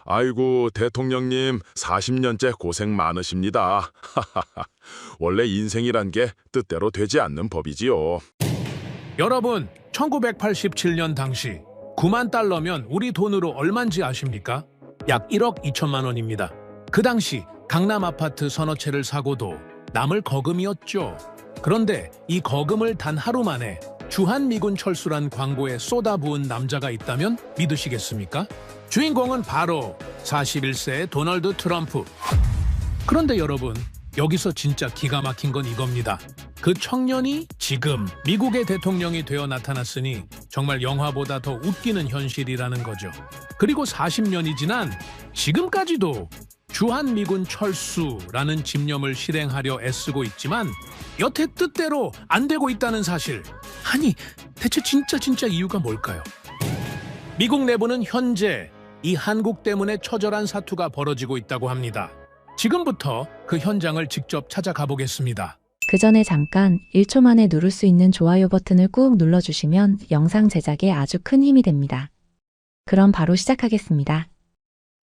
아이고, 대통령님, 40년째 고생 많으십니다. 원래 인생이란 게 뜻대로 되지 않는 법이지요. 여러분, 1987년 당시 9만 달러면 우리 돈으로 얼마인지 아십니까? 약 1억 2천만 원입니다. 그 당시 강남 아파트 서너 채를 사고도 남을 거금이었죠. 그런데 이 거금을 단 하루 만에 주한미군 철수란 광고에 쏟아부은 남자가 있다면 믿으시겠습니까? 주인공은 바로 41세의 도널드 트럼프. 그런데 여러분, 여기서 진짜 기가 막힌 건 이겁니다. 그 청년이 지금 미국의 대통령이 되어 나타났으니 정말 영화보다 더 웃기는 현실이라는 거죠. 그리고 40년이 지난 지금까지도 주한미군 철수라는 집념을 실행하려 애쓰고 있지만 여태 뜻대로 안 되고 있다는 사실. 아니, 대체 진짜 이유가 뭘까요? 미국 내부는 현재 이 한국 때문에 처절한 사투가 벌어지고 있다고 합니다. 지금부터 그 현장을 직접 찾아가 보겠습니다. 그 전에 잠깐 1초 만에 누를 수 있는 좋아요 버튼을 꾹 눌러주시면 영상 제작에 아주 큰 힘이 됩니다. 그럼 바로 시작하겠습니다.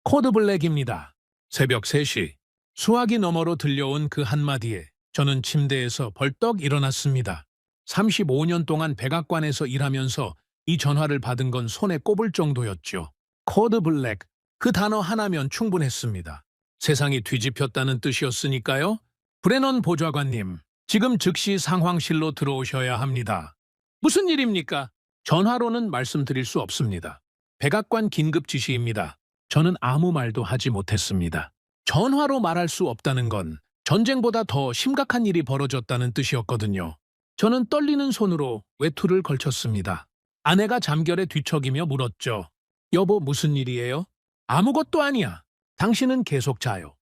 코드 블랙입니다. 새벽 3시, 수화기 너머로 들려온 그 한마디에 저는 침대에서 벌떡 일어났습니다. 35년 동안 백악관에서 일하면서 이 전화를 받은 건 손에 꼽을 정도였죠. 코드 블랙, 그 단어 하나면 충분했습니다. 세상이 뒤집혔다는 뜻이었으니까요. 브레넌 보좌관님, 지금 즉시 상황실로 들어오셔야 합니다. 무슨 일입니까? 전화로는 말씀드릴 수 없습니다. 백악관 긴급 지시입니다. 저는 아무 말도 하지 못했습니다. 전화로 말할 수 없다는 건 전쟁보다 더 심각한 일이 벌어졌다는 뜻이었거든요. 저는 떨리는 손으로 외투를 걸쳤습니다. 아내가 잠결에 뒤척이며 물었죠. 여보, 무슨 일이에요? 아무것도 아니야. 당신은 계속 자요.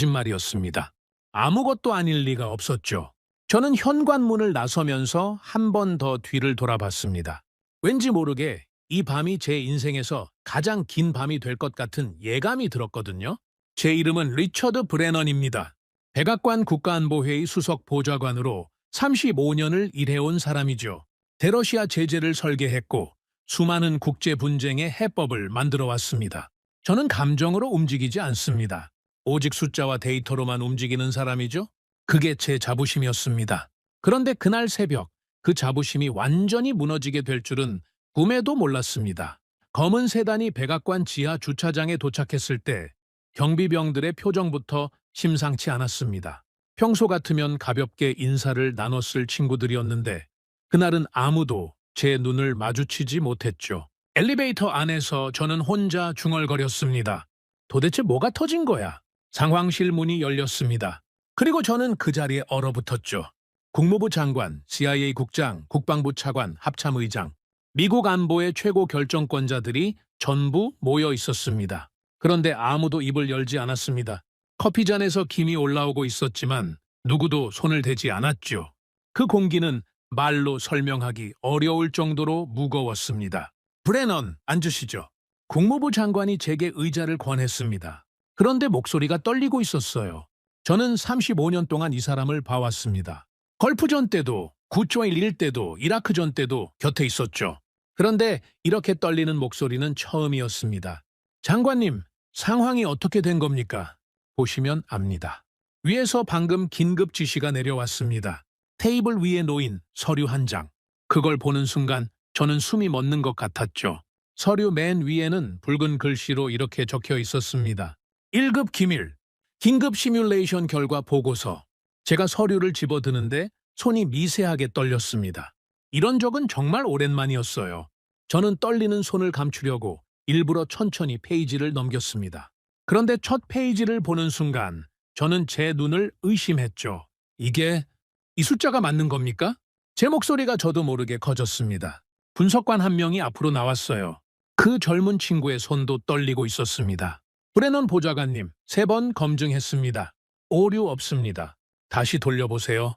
거짓말이었습니다. 아무것도 아닐 리가 없었죠. 저는 현관문을 나서면서 한 번 더 뒤를 돌아봤습니다. 왠지 모르게 이 밤이 제 인생에서 가장 긴 밤이 될 것 같은 예감이 들었거든요. 제 이름은 리처드 브레넌입니다. 백악관 국가안보회의 수석 보좌관으로 35년을 일해온 사람이죠. 대러시아 제재를 설계했고 수많은 국제 분쟁의 해법을 만들어 왔습니다. 저는 감정으로 움직이지 않습니다. 오직 숫자와 데이터로만 움직이는 사람이죠. 그게 제 자부심이었습니다. 그런데 그날 새벽 그 자부심이 완전히 무너지게 될 줄은 꿈에도 몰랐습니다. 검은 세단이 백악관 지하 주차장에 도착했을 때 경비병들의 표정부터 심상치 않았습니다. 평소 같으면 가볍게 인사를 나눴을 친구들이었는데 그날은 아무도 제 눈을 마주치지 못했죠. 엘리베이터 안에서 저는 혼자 중얼거렸습니다. 도대체 뭐가 터진 거야? 상황실 문이 열렸습니다. 그리고 저는 그 자리에 얼어붙었죠. 국무부 장관, CIA 국장, 국방부 차관, 합참의장, 미국 안보의 최고 결정권자들이 전부 모여 있었습니다. 그런데 아무도 입을 열지 않았습니다. 커피잔에서 김이 올라오고 있었지만 누구도 손을 대지 않았죠. 그 공기는 말로 설명하기 어려울 정도로 무거웠습니다. 브레넌, 앉으시죠. 국무부 장관이 제게 의자를 권했습니다. 그런데 목소리가 떨리고 있었어요. 저는 35년 동안 이 사람을 봐왔습니다. 걸프전 때도, 9.11 때도, 이라크전 때도 곁에 있었죠. 그런데 이렇게 떨리는 목소리는 처음이었습니다. 장관님, 상황이 어떻게 된 겁니까? 보시면 압니다. 위에서 방금 긴급 지시가 내려왔습니다. 테이블 위에 놓인 서류 한 장. 그걸 보는 순간 저는 숨이 멎는 것 같았죠. 서류 맨 위에는 붉은 글씨로 이렇게 적혀 있었습니다. 1급 기밀, 긴급 시뮬레이션 결과 보고서. 제가 서류를 집어드는데 손이 미세하게 떨렸습니다. 이런 적은 정말 오랜만이었어요. 저는 떨리는 손을 감추려고 일부러 천천히 페이지를 넘겼습니다. 그런데 첫 페이지를 보는 순간 저는 제 눈을 의심했죠. 이 숫자가 맞는 겁니까? 제 목소리가 저도 모르게 커졌습니다. 분석관 한 명이 앞으로 나왔어요. 그 젊은 친구의 손도 떨리고 있었습니다. 브레넌 보좌관님, 3번 검증했습니다. 오류 없습니다. 다시 돌려보세요.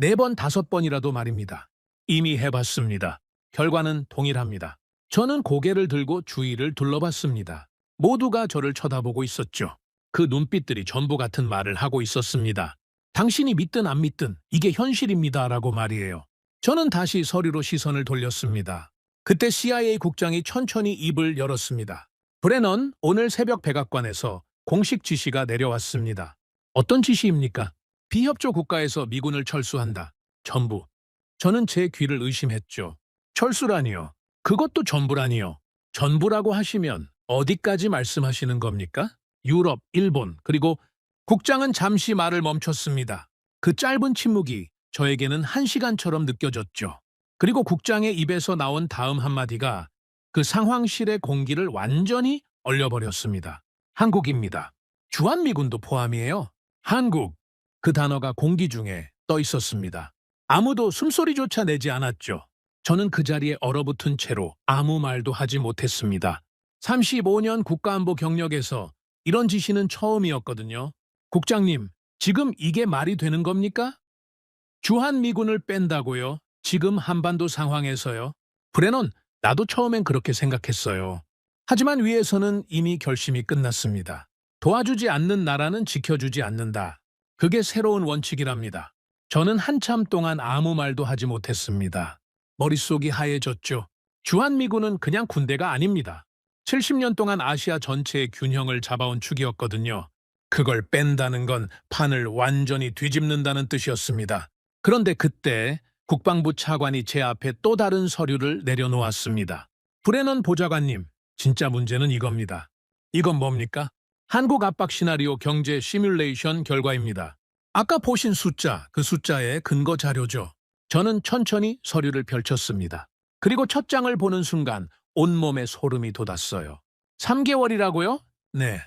4번, 5번이라도 말입니다. 이미 해봤습니다. 결과는 동일합니다. 저는 고개를 들고 주위를 둘러봤습니다. 모두가 저를 쳐다보고 있었죠. 그 눈빛들이 전부 같은 말을 하고 있었습니다. 당신이 믿든 안 믿든 이게 현실입니다라고 말이에요. 저는 다시 서류로 시선을 돌렸습니다. 그때 CIA 국장이 천천히 입을 열었습니다. 브레넌, 오늘 새벽 백악관에서 공식 지시가 내려왔습니다. 어떤 지시입니까? 비협조 국가에서 미군을 철수한다. 전부. 저는 제 귀를 의심했죠. 철수라니요. 그것도 전부라니요. 전부라고 하시면 어디까지 말씀하시는 겁니까? 유럽, 일본, 그리고 국장은 잠시 말을 멈췄습니다. 그 짧은 침묵이 저에게는 1시간처럼 느껴졌죠. 그리고 국장의 입에서 나온 다음 한마디가 그 상황실의 공기를 완전히 얼려버렸습니다. 한국입니다. 주한미군도 포함이에요. 한국. 그 단어가 공기 중에 떠 있었습니다. 아무도 숨소리조차 내지 않았죠. 저는 그 자리에 얼어붙은 채로 아무 말도 하지 못했습니다. 35년 국가안보 경력에서 이런 지시는 처음이었거든요. 국장님, 지금 이게 말이 되는 겁니까? 주한미군을 뺀다고요? 지금 한반도 상황에서요? 브레넌, 나도 처음엔 그렇게 생각했어요. 하지만 위에서는 이미 결심이 끝났습니다. 도와주지 않는 나라는 지켜주지 않는다. 그게 새로운 원칙이랍니다. 저는 한참 동안 아무 말도 하지 못했습니다. 머릿속이 하얘졌죠. 주한미군은 그냥 군대가 아닙니다. 70년 동안 아시아 전체의 균형을 잡아온 축이었거든요. 그걸 뺀다는 건 판을 완전히 뒤집는다는 뜻이었습니다. 그런데 그때 국방부 차관이 제 앞에 또 다른 서류를 내려놓았습니다. 브레넌 보좌관님, 진짜 문제는 이겁니다. 이건 뭡니까? 한국 압박 시나리오 경제 시뮬레이션 결과입니다. 아까 보신 숫자, 그 숫자의 근거 자료죠. 저는 천천히 서류를 펼쳤습니다. 그리고 첫 장을 보는 순간 온몸에 소름이 돋았어요. 3개월이라고요? 네.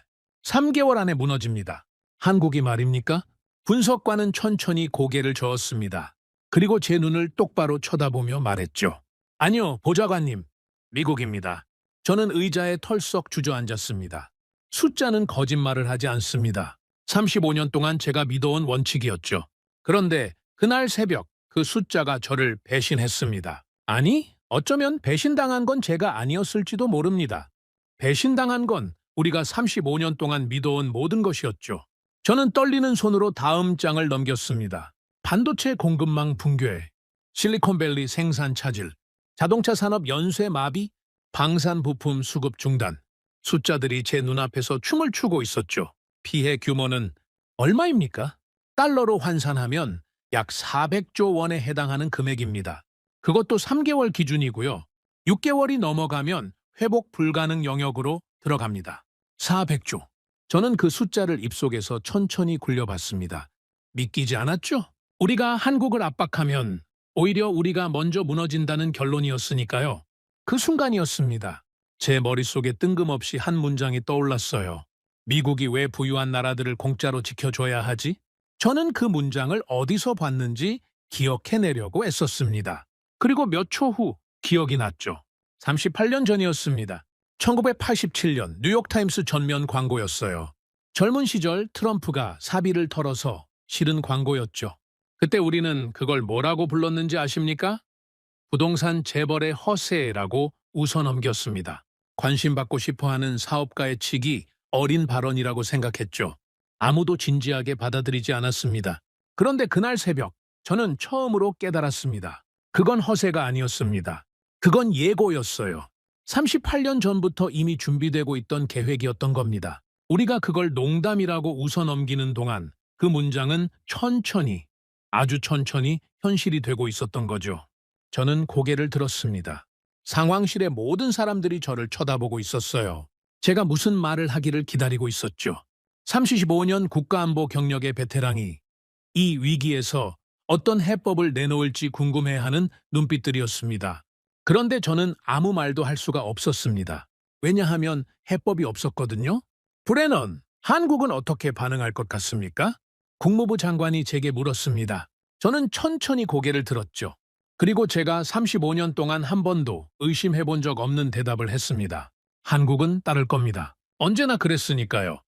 3개월 안에 무너집니다. 한국이 말입니까? 분석관은 천천히 고개를 저었습니다. 그리고 제 눈을 똑바로 쳐다보며 말했죠. 아니요, 보좌관님. 미국입니다. 저는 의자에 털썩 주저앉았습니다. 숫자는 거짓말을 하지 않습니다. 35년 동안 제가 믿어온 원칙이었죠. 그런데 그날 새벽 그 숫자가 저를 배신했습니다. 아니, 어쩌면 배신당한 건 제가 아니었을지도 모릅니다. 배신당한 건 우리가 35년 동안 믿어온 모든 것이었죠. 저는 떨리는 손으로 다음 장을 넘겼습니다. 반도체 공급망 붕괴, 실리콘밸리 생산 차질, 자동차 산업 연쇄 마비, 방산 부품 수급 중단. 숫자들이 제 눈앞에서 춤을 추고 있었죠. 피해 규모는 얼마입니까? 달러로 환산하면 약 400조 원에 해당하는 금액입니다. 그것도 3개월 기준이고요. 6개월이 넘어가면 회복 불가능 영역으로 들어갑니다. 400조. 저는 그 숫자를 입속에서 천천히 굴려봤습니다. 믿기지 않았죠? 우리가 한국을 압박하면 오히려 우리가 먼저 무너진다는 결론이었으니까요. 그 순간이었습니다. 제 머릿속에 뜬금없이 한 문장이 떠올랐어요. 미국이 왜 부유한 나라들을 공짜로 지켜줘야 하지? 저는 그 문장을 어디서 봤는지 기억해내려고 애썼습니다. 그리고 몇 초 후 기억이 났죠. 38년 전이었습니다. 1987년 뉴욕타임스 전면 광고였어요. 젊은 시절 트럼프가 사비를 털어서 실은 광고였죠. 그때 우리는 그걸 뭐라고 불렀는지 아십니까? 부동산 재벌의 허세라고 웃어넘겼습니다. 관심받고 싶어하는 사업가의 치기 어린 발언이라고 생각했죠. 아무도 진지하게 받아들이지 않았습니다. 그런데 그날 새벽 저는 처음으로 깨달았습니다. 그건 허세가 아니었습니다. 그건 예고였어요. 38년 전부터 이미 준비되고 있던 계획이었던 겁니다. 우리가 그걸 농담이라고 웃어넘기는 동안 그 문장은 천천히, 아주 천천히 현실이 되고 있었던 거죠. 저는 고개를 들었습니다. 상황실의 모든 사람들이 저를 쳐다보고 있었어요. 제가 무슨 말을 하기를 기다리고 있었죠. 35년 국가안보 경력의 베테랑이 이 위기에서 어떤 해법을 내놓을지 궁금해하는 눈빛들이었습니다. 그런데 저는 아무 말도 할 수가 없었습니다. 왜냐하면 해법이 없었거든요. 브레넌, 한국은 어떻게 반응할 것 같습니까? 국무부 장관이 제게 물었습니다. 저는 천천히 고개를 들었죠. 그리고 제가 35년 동안 한 번도 의심해 본 적 없는 대답을 했습니다. 한국은 따를 겁니다. 언제나 그랬으니까요.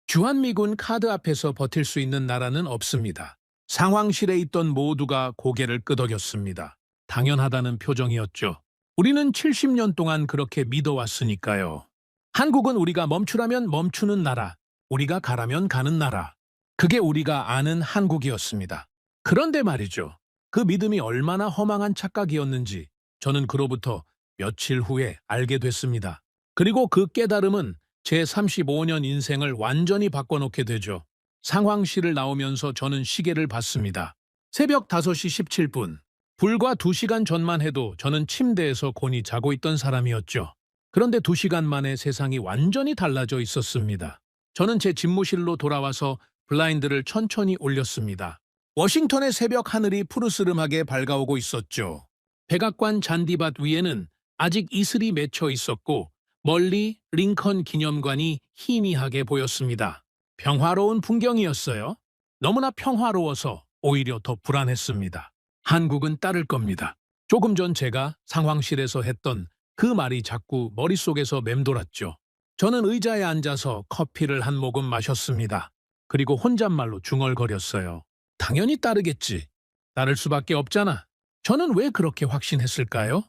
주한미군 카드 앞에서 버틸 수 있는 나라는 없습니다. 상황실에 있던 모두가 고개를 끄덕였습니다. 당연하다는 표정이었죠. 우리는 70년 동안 그렇게 믿어왔으니까요. 한국은 우리가 멈추라면 멈추는 나라, 우리가 가라면 가는 나라. 그게 우리가 아는 한국이었습니다. 그런데 말이죠. 그 믿음이 얼마나 허망한 착각이었는지 저는 그로부터 며칠 후에 알게 됐습니다. 그리고 그 깨달음은 제 35년 인생을 완전히 바꿔놓게 되죠. 상황실을 나오면서 저는 시계를 봤습니다. 새벽 5시 17분. 불과 2시간 전만 해도 저는 침대에서 곤히 자고 있던 사람이었죠. 그런데 2시간 만에 세상이 완전히 달라져 있었습니다. 저는 제 집무실로 돌아와서 블라인드를 천천히 올렸습니다. 워싱턴의 새벽 하늘이 푸르스름하게 밝아오고 있었죠. 백악관 잔디밭 위에는 아직 이슬이 맺혀 있었고 멀리 링컨 기념관이 희미하게 보였습니다. 평화로운 풍경이었어요. 너무나 평화로워서 오히려 더 불안했습니다. 한국은 따를 겁니다. 조금 전 제가 상황실에서 했던 그 말이 자꾸 머릿속에서 맴돌았죠. 저는 의자에 앉아서 커피를 한 모금 마셨습니다. 그리고 혼잣말로 중얼거렸어요. 당연히 따르겠지. 따를 수밖에 없잖아. 저는 왜 그렇게 확신했을까요?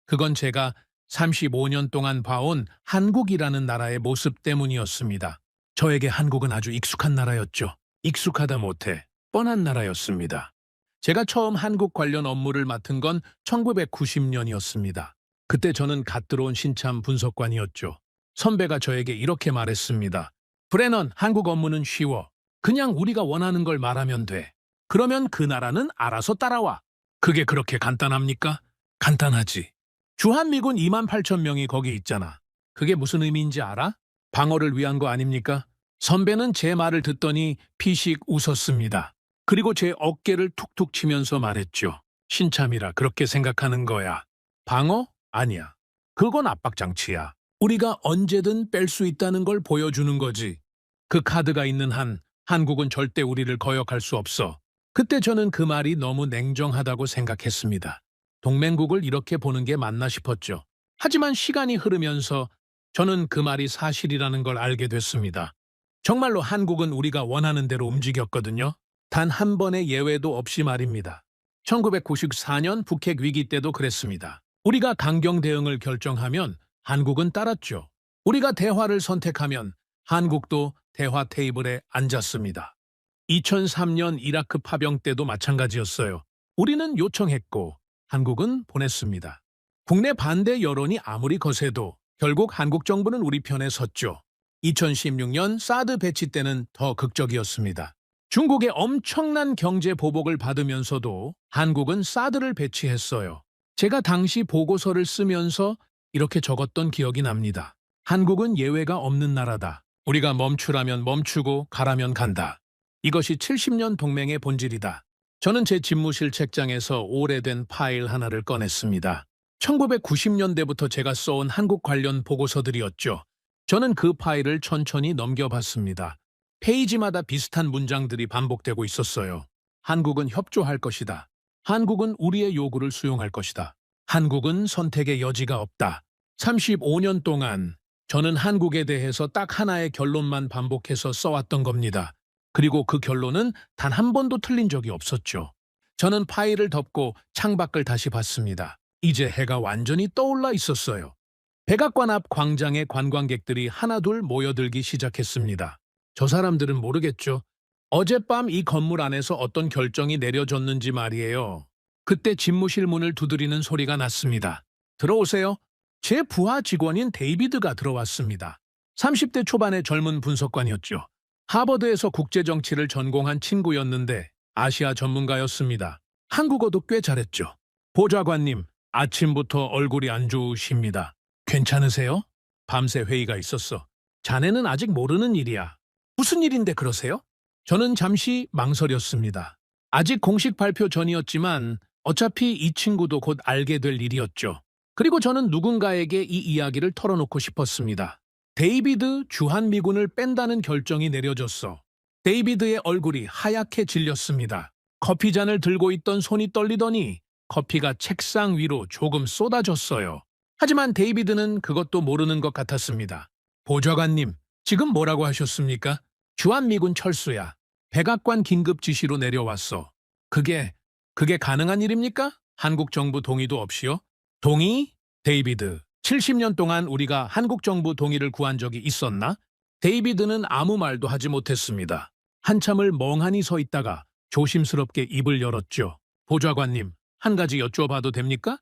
그건 제가 35년 동안 봐온 한국이라는 나라의 모습 때문이었습니다. 저에게 한국은 아주 익숙한 나라였죠. 익숙하다 못해 뻔한 나라였습니다. 제가 처음 한국 관련 업무를 맡은 건 1990년이었습니다. 그때 저는 갓 들어온 신참 분석관이었죠. 선배가 저에게 이렇게 말했습니다. 브래넌, 한국 업무는 쉬워. 그냥 우리가 원하는 걸 말하면 돼. 그러면 그 나라는 알아서 따라와. 그게 그렇게 간단합니까? 간단하지. 주한미군 28,000명이 거기 있잖아. 그게 무슨 의미인지 알아? 방어를 위한 거 아닙니까? 선배는 제 말을 듣더니 피식 웃었습니다. 그리고 제 어깨를 툭툭 치면서 말했죠. 신참이라 그렇게 생각하는 거야. 방어? 아니야. 그건 압박장치야. 우리가 언제든 뺄 수 있다는 걸 보여주는 거지. 그 카드가 있는 한 한국은 절대 우리를 거역할 수 없어. 그때 저는 그 말이 너무 냉정하다고 생각했습니다. 동맹국을 이렇게 보는 게 맞나 싶었죠. 하지만 시간이 흐르면서 저는 그 말이 사실이라는 걸 알게 됐습니다. 정말로 한국은 우리가 원하는 대로 움직였거든요. 단 한 번의 예외도 없이 말입니다. 1994년 북핵 위기 때도 그랬습니다. 우리가 강경 대응을 결정하면 한국은 따랐죠. 우리가 대화를 선택하면 한국도 대화 테이블에 앉았습니다. 2003년 이라크 파병 때도 마찬가지였어요. 우리는 요청했고 한국은 보냈습니다. 국내 반대 여론이 아무리 거세도 결국 한국 정부는 우리 편에 섰죠. 2016년 사드 배치 때는 더 극적이었습니다. 중국의 엄청난 경제 보복을 받으면서도 한국은 사드를 배치했어요. 제가 당시 보고서를 쓰면서 이렇게 적었던 기억이 납니다. 한국은 예외가 없는 나라다. 우리가 멈추라면 멈추고 가라면 간다. 이것이 70년 동맹의 본질이다. 저는 제 집무실 책장에서 오래된 파일 하나를 꺼냈습니다. 1990년대부터 제가 써온 한국 관련 보고서들이었죠. 저는 그 파일을 천천히 넘겨봤습니다. 페이지마다 비슷한 문장들이 반복되고 있었어요. 한국은 협조할 것이다. 한국은 우리의 요구를 수용할 것이다. 한국은 선택의 여지가 없다. 35년 동안 저는 한국에 대해서 딱 하나의 결론만 반복해서 써왔던 겁니다. 그리고 그 결론은 단 한 번도 틀린 적이 없었죠. 저는 파일을 덮고 창밖을 다시 봤습니다. 이제 해가 완전히 떠올라 있었어요. 백악관 앞 광장에 관광객들이 하나둘 모여들기 시작했습니다. 저 사람들은 모르겠죠. 어젯밤 이 건물 안에서 어떤 결정이 내려졌는지 말이에요. 그때 집무실 문을 두드리는 소리가 났습니다. 들어오세요. 제 부하 직원인 데이비드가 들어왔습니다. 30대 초반의 젊은 분석관이었죠. 하버드에서 국제정치를 전공한 친구였는데 아시아 전문가였습니다. 한국어도 꽤 잘했죠. 보좌관님, 아침부터 얼굴이 안 좋으십니다. 괜찮으세요? 밤새 회의가 있었어. 자네는 아직 모르는 일이야. 무슨 일인데 그러세요? 저는 잠시 망설였습니다. 아직 공식 발표 전이었지만 어차피 이 친구도 곧 알게 될 일이었죠. 그리고 저는 누군가에게 이 이야기를 털어놓고 싶었습니다. 데이비드 주한미군을 뺀다는 결정이 내려졌어. 데이비드의 얼굴이 하얗게 질렸습니다. 커피잔을 들고 있던 손이 떨리더니 커피가 책상 위로 조금 쏟아졌어요. 하지만 데이비드는 그것도 모르는 것 같았습니다. 보좌관님, 지금 뭐라고 하셨습니까? 주한미군 철수야. 백악관 긴급 지시로 내려왔어. 그게 가능한 일입니까? 한국 정부 동의도 없이요? 동의? 데이비드, 70년 동안 우리가 한국 정부 동의를 구한 적이 있었나? 데이비드는 아무 말도 하지 못했습니다. 한참을 멍하니 서 있다가 조심스럽게 입을 열었죠. 보좌관님, 한 가지 여쭤봐도 됩니까?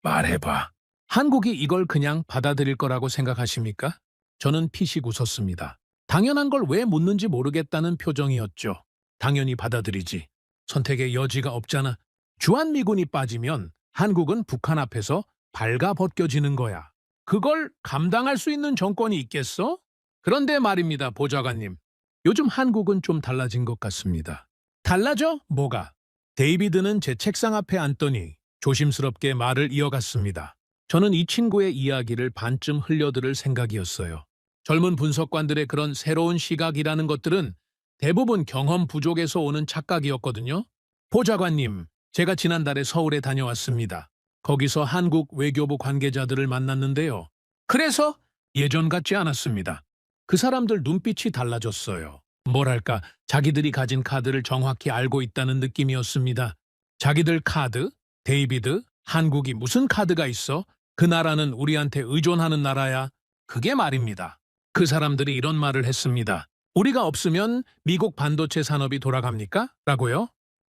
말해봐. 한국이 이걸 그냥 받아들일 거라고 생각하십니까? 저는 피식 웃었습니다. 당연한 걸 왜 묻는지 모르겠다는 표정이었죠. 당연히 받아들이지. 선택의 여지가 없잖아. 주한미군이 빠지면 한국은 북한 앞에서 발가벗겨지는 거야. 그걸 감당할 수 있는 정권이 있겠어? 그런데 말입니다, 보좌관님. 요즘 한국은 좀 달라진 것 같습니다. 달라져? 뭐가? 데이비드는 제 책상 앞에 앉더니 조심스럽게 말을 이어갔습니다. 저는 이 친구의 이야기를 반쯤 흘려들을 생각이었어요. 젊은 분석관들의 그런 새로운 시각이라는 것들은 대부분 경험 부족에서 오는 착각이었거든요. 보좌관님, 제가 지난달에 서울에 다녀왔습니다. 거기서 한국 외교부 관계자들을 만났는데요. 그래서 예전 같지 않았습니다. 그 사람들 눈빛이 달라졌어요. 뭐랄까, 자기들이 가진 카드를 정확히 알고 있다는 느낌이었습니다. 자기들 카드? 데이비드? 한국이 무슨 카드가 있어? 그 나라는 우리한테 의존하는 나라야. 그게 말입니다. 그 사람들이 이런 말을 했습니다. 우리가 없으면 미국 반도체 산업이 돌아갑니까? 라고요?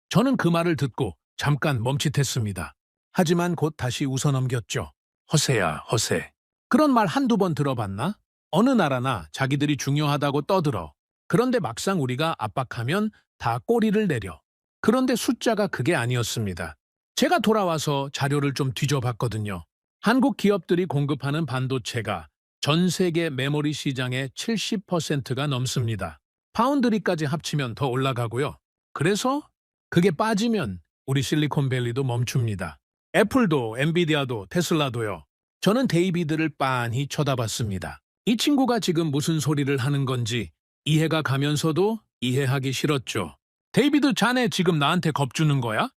저는 그 말을 듣고 잠깐 멈칫했습니다. 하지만 곧 다시 웃어넘겼죠. 허세야, 허세. 그런 말 한두 번 들어봤나? 어느 나라나 자기들이 중요하다고 떠들어. 그런데 막상 우리가 압박하면 다 꼬리를 내려. 그런데 숫자가 그게 아니었습니다. 제가 돌아와서 자료를 좀 뒤져봤거든요. 한국 기업들이 공급하는 반도체가 전 세계 메모리 시장의 70%가 넘습니다. 파운드리까지 합치면 더 올라가고요. 그래서 그게 빠지면 우리 실리콘밸리도 멈춥니다. 애플도, 엔비디아도, 테슬라도요. 저는 데이비드를 빤히 쳐다봤습니다. 이 친구가 지금 무슨 소리를 하는 건지 이해가 가면서도 이해하기 싫었죠. 데이비드, 자네 지금 나한테 겁주는 거야?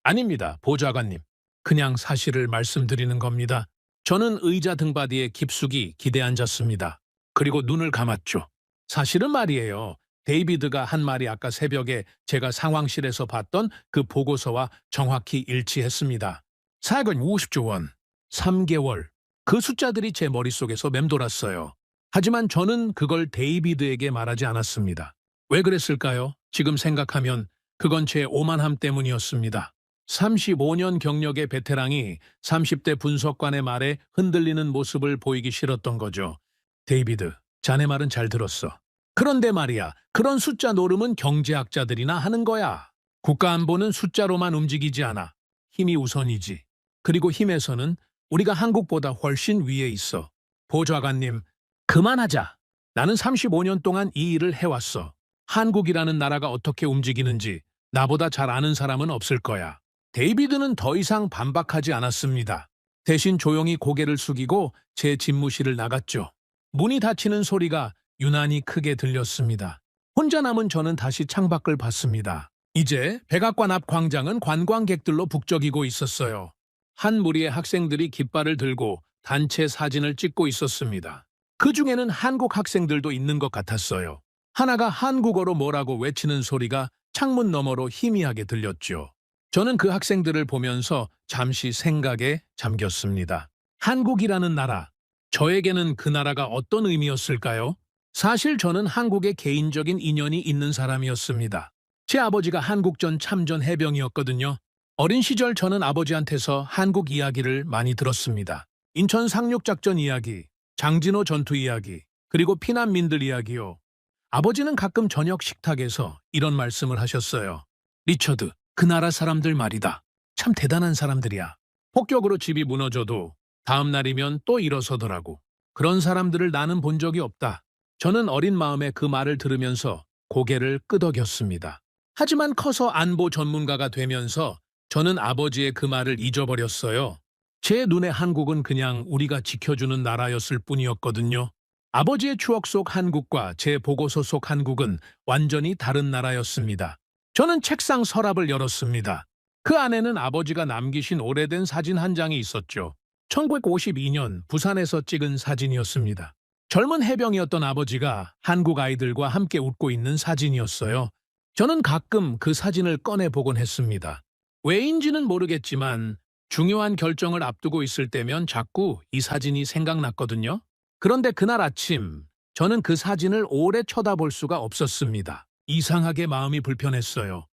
아닙니다, 보좌관님. 그냥 사실을 말씀드리는 겁니다. 저는 의자 등받이에 깊숙이 기대앉았습니다. 그리고 눈을 감았죠. 사실은 말이에요. 데이비드가 한 말이 아까 새벽에 제가 상황실에서 봤던 그 보고서와 정확히 일치했습니다. 450조 원, 3개월. 그 숫자들이 제 머릿속에서 맴돌았어요. 하지만 저는 그걸 데이비드에게 말하지 않았습니다. 왜 그랬을까요? 지금 생각하면 그건 제 오만함 때문이었습니다. 35년 경력의 베테랑이 30대 분석관의 말에 흔들리는 모습을 보이기 싫었던 거죠. 데이비드, 자네 말은 잘 들었어. 그런데 말이야, 그런 숫자 노름은 경제학자들이나 하는 거야. 국가안보는 숫자로만 움직이지 않아. 힘이 우선이지. 그리고 힘에서는 우리가 한국보다 훨씬 위에 있어. 보좌관님, 그만하자. 나는 35년 동안 이 일을 해왔어. 한국이라는 나라가 어떻게 움직이는지 나보다 잘 아는 사람은 없을 거야. 데이비드는 더 이상 반박하지 않았습니다. 대신 조용히 고개를 숙이고 제 집무실을 나갔죠. 문이 닫히는 소리가 유난히 크게 들렸습니다. 혼자 남은 저는 다시 창밖을 봤습니다. 이제 백악관 앞 광장은 관광객들로 북적이고 있었어요. 한 무리의 학생들이 깃발을 들고 단체 사진을 찍고 있었습니다. 그 중에는 한국 학생들도 있는 것 같았어요. 하나가 한국어로 뭐라고 외치는 소리가 창문 너머로 희미하게 들렸죠. 저는 그 학생들을 보면서 잠시 생각에 잠겼습니다. 한국이라는 나라, 저에게는 그 나라가 어떤 의미였을까요? 사실 저는 한국에 개인적인 인연이 있는 사람이었습니다. 제 아버지가 한국전 참전 해병이었거든요. 어린 시절 저는 아버지한테서 한국 이야기를 많이 들었습니다. 인천 상륙작전 이야기, 장진호 전투 이야기, 그리고 피난민들 이야기요. 아버지는 가끔 저녁 식탁에서 이런 말씀을 하셨어요. 리처드, 그 나라 사람들 말이다. 참 대단한 사람들이야. 폭격으로 집이 무너져도 다음 날이면 또 일어서더라고. 그런 사람들을 나는 본 적이 없다. 저는 어린 마음에 그 말을 들으면서 고개를 끄덕였습니다. 하지만 커서 안보 전문가가 되면서 저는 아버지의 그 말을 잊어버렸어요. 제 눈에 한국은 그냥 우리가 지켜주는 나라였을 뿐이었거든요. 아버지의 추억 속 한국과 제 보고서 속 한국은 완전히 다른 나라였습니다. 저는 책상 서랍을 열었습니다. 그 안에는 아버지가 남기신 오래된 사진 한 장이 있었죠. 1952년 부산에서 찍은 사진이었습니다. 젊은 해병이었던 아버지가 한국 아이들과 함께 웃고 있는 사진이었어요. 저는 가끔 그 사진을 꺼내보곤 했습니다. 왜인지는 모르겠지만 중요한 결정을 앞두고 있을 때면 자꾸 이 사진이 생각났거든요. 그런데 그날 아침 저는 그 사진을 오래 쳐다볼 수가 없었습니다. 이상하게 마음이 불편했어요.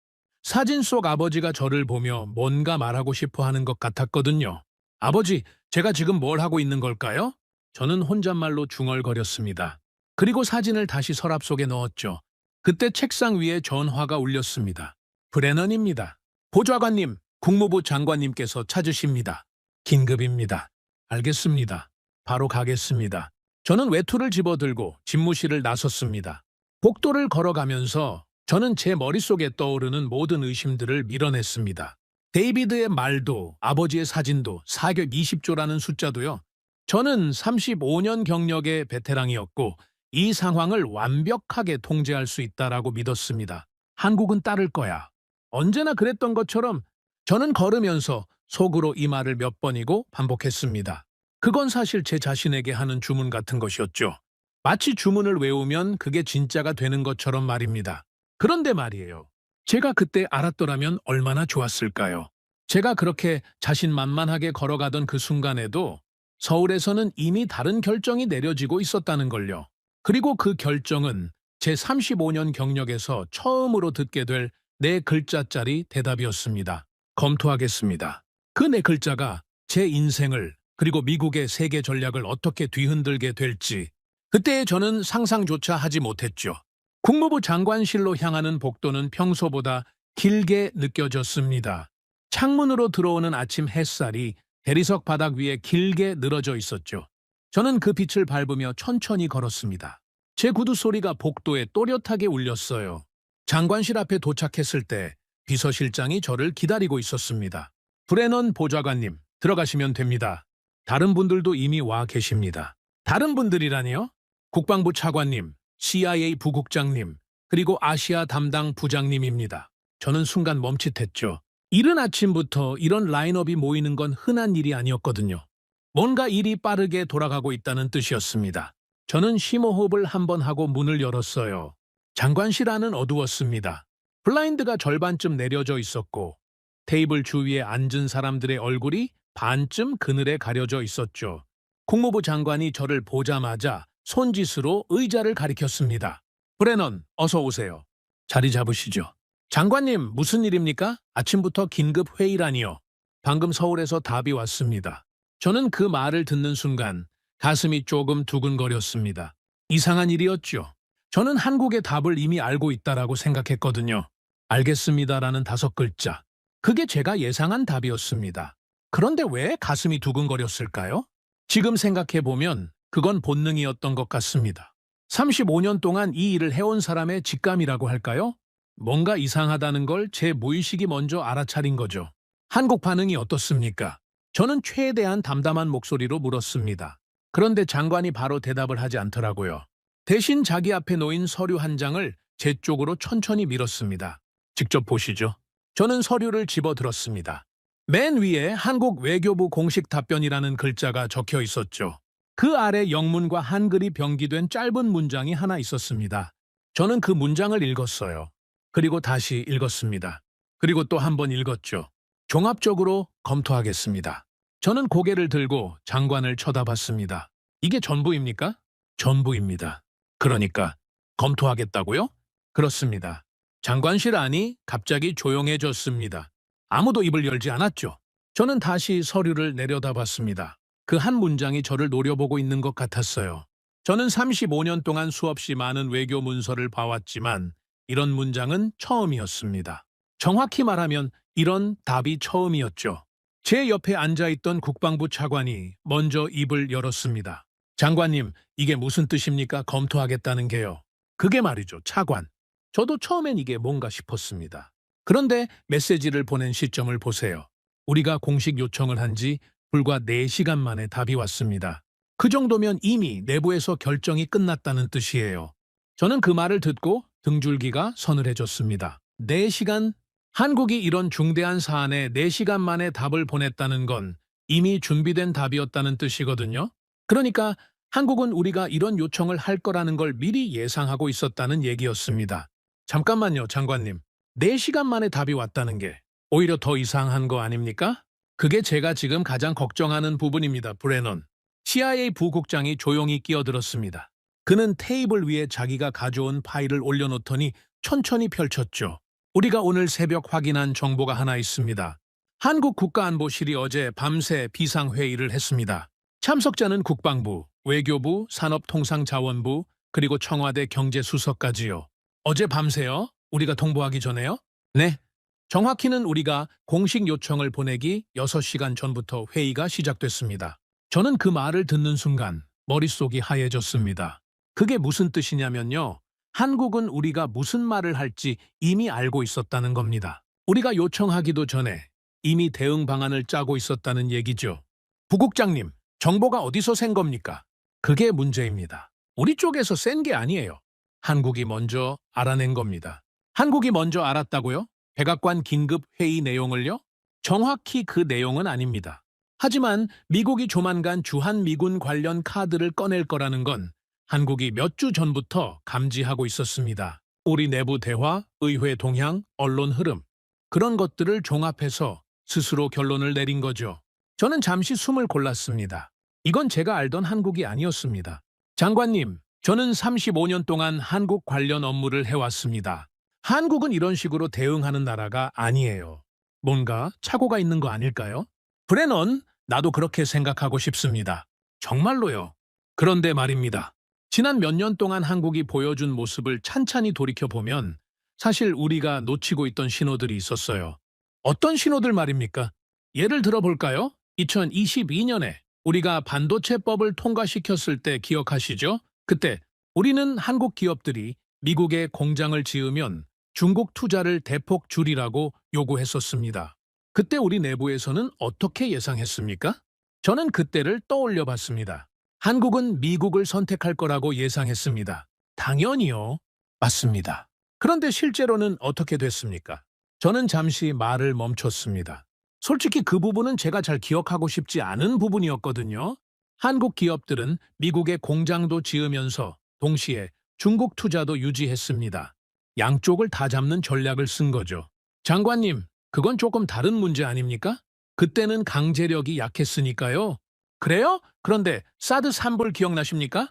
사진 속 아버지가 저를 보며 뭔가 말하고 싶어 하는 것 같았거든요. 아버지, 제가 지금 뭘 하고 있는 걸까요? 저는 혼잣말로 중얼거렸습니다. 그리고 사진을 다시 서랍 속에 넣었죠. 그때 책상 위에 전화가 울렸습니다. 브래넌입니다. 보좌관님, 국무부 장관님께서 찾으십니다. 긴급입니다. 알겠습니다. 바로 가겠습니다. 저는 외투를 집어들고 집무실을 나섰습니다. 복도를 걸어가면서 저는 제 머릿속에 떠오르는 모든 의심들을 밀어냈습니다. 데이비드의 말도 아버지의 사진도 사격 20조라는 숫자도요. 저는 35년 경력의 베테랑이었고 이 상황을 완벽하게 통제할 수 있다라고 믿었습니다. 한국은 따를 거야. 언제나 그랬던 것처럼 저는 걸으면서 속으로 이 말을 몇 번이고 반복했습니다. 그건 사실 제 자신에게 하는 주문 같은 것이었죠. 마치 주문을 외우면 그게 진짜가 되는 것처럼 말입니다. 그런데 말이에요. 제가 그때 알았더라면 얼마나 좋았을까요? 제가 그렇게 자신만만하게 걸어가던 그 순간에도 서울에서는 이미 다른 결정이 내려지고 있었다는 걸요. 그리고 그 결정은 제 35년 경력에서 처음으로 듣게 될 네 글자짜리 대답이었습니다. 검토하겠습니다. 그 네 글자가 제 인생을 그리고 미국의 세계 전략을 어떻게 뒤흔들게 될지 그때 저는 상상조차 하지 못했죠. 국무부 장관실로 향하는 복도는 평소보다 길게 느껴졌습니다. 창문으로 들어오는 아침 햇살이 대리석 바닥 위에 길게 늘어져 있었죠. 저는 그 빛을 밟으며 천천히 걸었습니다. 제 구두 소리가 복도에 또렷하게 울렸어요. 장관실 앞에 도착했을 때 비서실장이 저를 기다리고 있었습니다. 브래넌 보좌관님, 들어가시면 됩니다. 다른 분들도 이미 와 계십니다. 다른 분들이라니요? 국방부 차관님, CIA 부국장님, 그리고 아시아 담당 부장님입니다. 저는 순간 멈칫했죠. 이른 아침부터 이런 라인업이 모이는 건 흔한 일이 아니었거든요. 뭔가 일이 빠르게 돌아가고 있다는 뜻이었습니다. 저는 심호흡을 한번 하고 문을 열었어요. 장관실 안은 어두웠습니다. 블라인드가 절반쯤 내려져 있었고 테이블 주위에 앉은 사람들의 얼굴이 반쯤 그늘에 가려져 있었죠. 국무부 장관이 저를 보자마자 손짓으로 의자를 가리켰습니다. 브래넌, 어서 오세요. 자리 잡으시죠. 장관님, 무슨 일입니까? 아침부터 긴급 회의라니요. 방금 서울에서 답이 왔습니다. 저는 그 말을 듣는 순간 가슴이 조금 두근거렸습니다. 이상한 일이었죠. 저는 한국의 답을 이미 알고 있다라고 생각했거든요. 알겠습니다라는 5글자. 그게 제가 예상한 답이었습니다. 그런데 왜 가슴이 두근거렸을까요? 지금 생각해보면 그건 본능이었던 것 같습니다. 35년 동안 이 일을 해온 사람의 직감이라고 할까요? 뭔가 이상하다는 걸 제 무의식이 먼저 알아차린 거죠. 한국 반응이 어떻습니까? 저는 최대한 담담한 목소리로 물었습니다. 그런데 장관이 바로 대답을 하지 않더라고요. 대신 자기 앞에 놓인 서류 한 장을 제 쪽으로 천천히 밀었습니다. 직접 보시죠. 저는 서류를 집어들었습니다. 맨 위에 한국 외교부 공식 답변이라는 글자가 적혀 있었죠. 그 아래 영문과 한글이 병기된 짧은 문장이 하나 있었습니다. 저는 그 문장을 읽었어요. 그리고 다시 읽었습니다. 그리고 또 한 번 읽었죠. 종합적으로 검토하겠습니다. 저는 고개를 들고 장관을 쳐다봤습니다. 이게 전부입니까? 전부입니다. 그러니까 검토하겠다고요? 그렇습니다. 장관실 안이 갑자기 조용해졌습니다. 아무도 입을 열지 않았죠. 저는 다시 서류를 내려다봤습니다. 그 한 문장이 저를 노려보고 있는 것 같았어요. 저는 35년 동안 수없이 많은 외교 문서를 봐왔지만 이런 문장은 처음이었습니다. 정확히 말하면 이런 답이 처음이었죠. 제 옆에 앉아있던 국방부 차관이 먼저 입을 열었습니다. 장관님, 이게 무슨 뜻입니까? 검토하겠다는 게요. 그게 말이죠, 차관. 저도 처음엔 이게 뭔가 싶었습니다. 그런데 메시지를 보낸 시점을 보세요. 우리가 공식 요청을 한 지 불과 4시간 만에 답이 왔습니다. 그 정도면 이미 내부에서 결정이 끝났다는 뜻이에요. 저는 그 말을 듣고 등줄기가 서늘해졌습니다. 4시간? 한국이 이런 중대한 사안에 4시간 만에 답을 보냈다는 건 이미 준비된 답이었다는 뜻이거든요. 그러니까 한국은 우리가 이런 요청을 할 거라는 걸 미리 예상하고 있었다는 얘기였습니다. 잠깐만요, 장관님. 4시간 만에 답이 왔다는 게 오히려 더 이상한 거 아닙니까? 그게 제가 지금 가장 걱정하는 부분입니다, 브래넌. CIA 부국장이 조용히 끼어들었습니다. 그는 테이블 위에 자기가 가져온 파일을 올려놓더니 천천히 펼쳤죠. 우리가 오늘 새벽 확인한 정보가 하나 있습니다. 한국 국가안보실이 어제 밤새 비상회의를 했습니다. 참석자는 국방부, 외교부, 산업통상자원부, 그리고 청와대 경제수석까지요. 어제 밤새요? 우리가 통보하기 전에요? 네. 정확히는 우리가 공식 요청을 보내기 6시간 전부터 회의가 시작됐습니다. 저는 그 말을 듣는 순간 머릿속이 하얘졌습니다. 그게 무슨 뜻이냐면요. 한국은 우리가 무슨 말을 할지 이미 알고 있었다는 겁니다. 우리가 요청하기도 전에 이미 대응 방안을 짜고 있었다는 얘기죠. 부국장님, 정보가 어디서 센 겁니까? 그게 문제입니다. 우리 쪽에서 센 게 아니에요. 한국이 먼저 알아낸 겁니다. 한국이 먼저 알았다고요? 백악관 긴급 회의 내용을요? 정확히 그 내용은 아닙니다. 하지만 미국이 조만간 주한미군 관련 카드를 꺼낼 거라는 건 한국이 몇 주 전부터 감지하고 있었습니다. 우리 내부 대화, 의회 동향, 언론 흐름, 그런 것들을 종합해서 스스로 결론을 내린 거죠. 저는 잠시 숨을 골랐습니다. 이건 제가 알던 한국이 아니었습니다. 장관님, 저는 35년 동안 한국 관련 업무를 해왔습니다. 한국은 이런 식으로 대응하는 나라가 아니에요. 뭔가 착오가 있는 거 아닐까요? 브레넌, 나도 그렇게 생각하고 싶습니다. 정말로요. 그런데 말입니다. 지난 몇 년 동안 한국이 보여준 모습을 찬찬히 돌이켜보면 사실 우리가 놓치고 있던 신호들이 있었어요. 어떤 신호들 말입니까? 예를 들어볼까요? 2022년에 우리가 반도체법을 통과시켰을 때 기억하시죠? 그때 우리는 한국 기업들이 미국에 공장을 지으면 중국 투자를 대폭 줄이라고 요구했었습니다. 그때 우리 내부에서는 어떻게 예상했습니까? 저는 그때를 떠올려 봤습니다. 한국은 미국을 선택할 거라고 예상했습니다. 당연히요. 맞습니다. 그런데 실제로는 어떻게 됐습니까? 저는 잠시 말을 멈췄습니다. 솔직히 그 부분은 제가 잘 기억하고 싶지 않은 부분이었거든요. 한국 기업들은 미국에 공장도 지으면서 동시에 중국 투자도 유지했습니다. 양쪽을 다 잡는 전략을 쓴 거죠. 장관님, 그건 조금 다른 문제 아닙니까? 그때는 강제력이 약했으니까요. 그래요? 그런데 사드 산불 기억나십니까?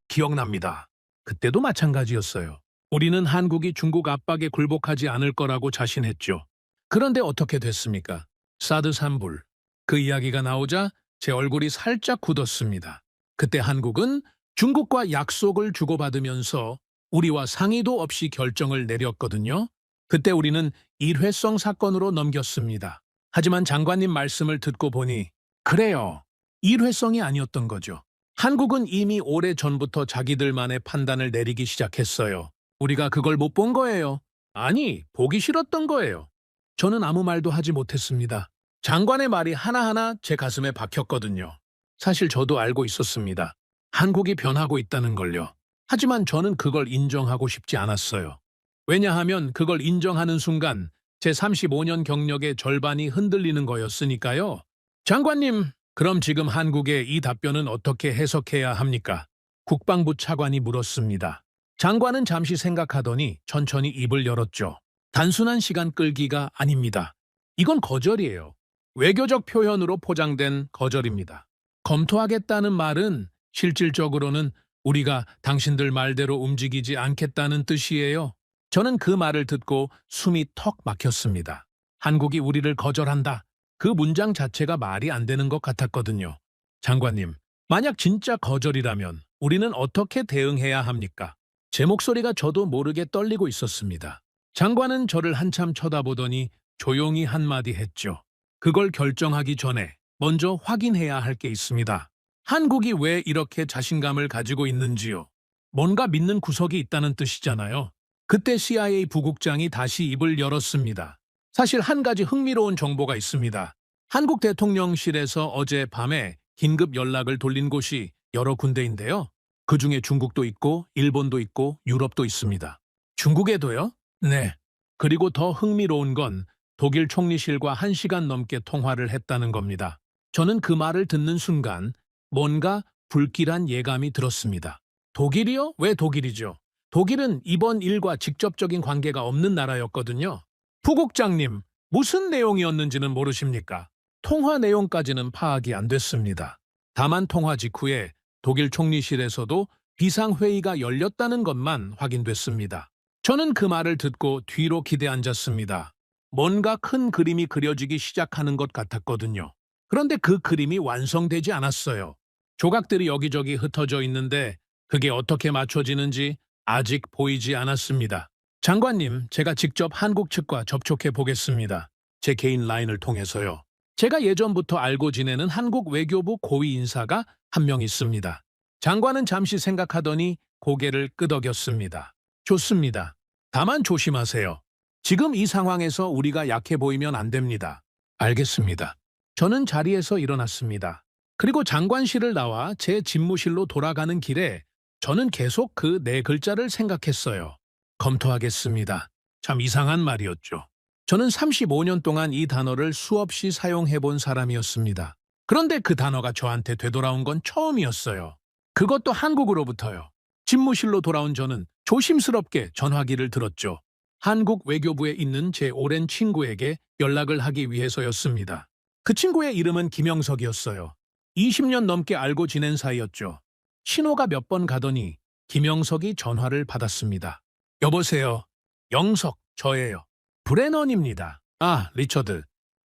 기억납니다. 그때도 마찬가지였어요. 우리는 한국이 중국 압박에 굴복하지 않을 거라고 자신했죠. 그런데 어떻게 됐습니까? 사드 산불. 그 이야기가 나오자 제 얼굴이 살짝 굳었습니다. 그때 한국은 중국과 약속을 주고받으면서 우리와 상의도 없이 결정을 내렸거든요. 그때 우리는 일회성 사건으로 넘겼습니다. 하지만 장관님 말씀을 듣고 보니 그래요. 일회성이 아니었던 거죠. 한국은 이미 오래전부터 자기들만의 판단을 내리기 시작했어요. 우리가 그걸 못 본 거예요. 아니, 보기 싫었던 거예요. 저는 아무 말도 하지 못했습니다. 장관의 말이 하나하나 제 가슴에 박혔거든요. 사실 저도 알고 있었습니다. 한국이 변하고 있다는 걸요. 하지만 저는 그걸 인정하고 싶지 않았어요. 왜냐하면 그걸 인정하는 순간 제 35년 경력의 절반이 흔들리는 거였으니까요. 장관님, 그럼 지금 한국의 이 답변은 어떻게 해석해야 합니까? 국방부 차관이 물었습니다. 장관은 잠시 생각하더니 천천히 입을 열었죠. 단순한 시간 끌기가 아닙니다. 이건 거절이에요. 외교적 표현으로 포장된 거절입니다. 검토하겠다는 말은 실질적으로는 우리가 당신들 말대로 움직이지 않겠다는 뜻이에요. 저는 그 말을 듣고 숨이 턱 막혔습니다. 한국이 우리를 거절한다. 그 문장 자체가 말이 안 되는 것 같았거든요. 장관님, 만약 진짜 거절이라면 우리는 어떻게 대응해야 합니까? 제 목소리가 저도 모르게 떨리고 있었습니다. 장관은 저를 한참 쳐다보더니 조용히 한마디 했죠. 그걸 결정하기 전에 먼저 확인해야 할 게 있습니다. 한국이 왜 이렇게 자신감을 가지고 있는지요? 뭔가 믿는 구석이 있다는 뜻이잖아요. 그때 CIA 부국장이 다시 입을 열었습니다. 사실 한 가지 흥미로운 정보가 있습니다. 한국 대통령실에서 어제 밤에 긴급 연락을 돌린 곳이 여러 군데인데요. 그중에 중국도 있고 일본도 있고 유럽도 있습니다. 중국에도요? 네. 그리고 더 흥미로운 건 독일 총리실과 1시간 넘게 통화를 했다는 겁니다. 저는 그 말을 듣는 순간 뭔가 불길한 예감이 들었습니다. 독일이요? 왜 독일이죠? 독일은 이번 일과 직접적인 관계가 없는 나라였거든요. 부국장님, 무슨 내용이었는지는 모르십니까? 통화 내용까지는 파악이 안 됐습니다. 다만 통화 직후에 독일 총리실에서도 비상회의가 열렸다는 것만 확인됐습니다. 저는 그 말을 듣고 뒤로 기대앉았습니다. 뭔가 큰 그림이 그려지기 시작하는 것 같았거든요. 그런데 그 그림이 완성되지 않았어요. 조각들이 여기저기 흩어져 있는데 그게 어떻게 맞춰지는지 아직 보이지 않았습니다. 장관님, 제가 직접 한국 측과 접촉해 보겠습니다. 제 개인 라인을 통해서요. 제가 예전부터 알고 지내는 한국 외교부 고위 인사가 한 명 있습니다. 장관은 잠시 생각하더니 고개를 끄덕였습니다. 좋습니다. 다만 조심하세요. 지금 이 상황에서 우리가 약해 보이면 안 됩니다. 알겠습니다. 저는 자리에서 일어났습니다. 그리고 장관실을 나와 제 집무실로 돌아가는 길에 저는 계속 그 네 글자를 생각했어요. 검토하겠습니다. 참 이상한 말이었죠. 저는 35년 동안 이 단어를 수없이 사용해 본 사람이었습니다. 그런데 그 단어가 저한테 되돌아온 건 처음이었어요. 그것도 한국으로부터요. 집무실로 돌아온 저는 조심스럽게 전화기를 들었죠. 한국 외교부에 있는 제 오랜 친구에게 연락을 하기 위해서였습니다. 그 친구의 이름은 김영석이었어요. 20년 넘게 알고 지낸 사이였죠. 신호가 몇 번 가더니 김영석이 전화를 받았습니다. 여보세요. 영석, 저예요. 브레넌입니다. 아, 리처드.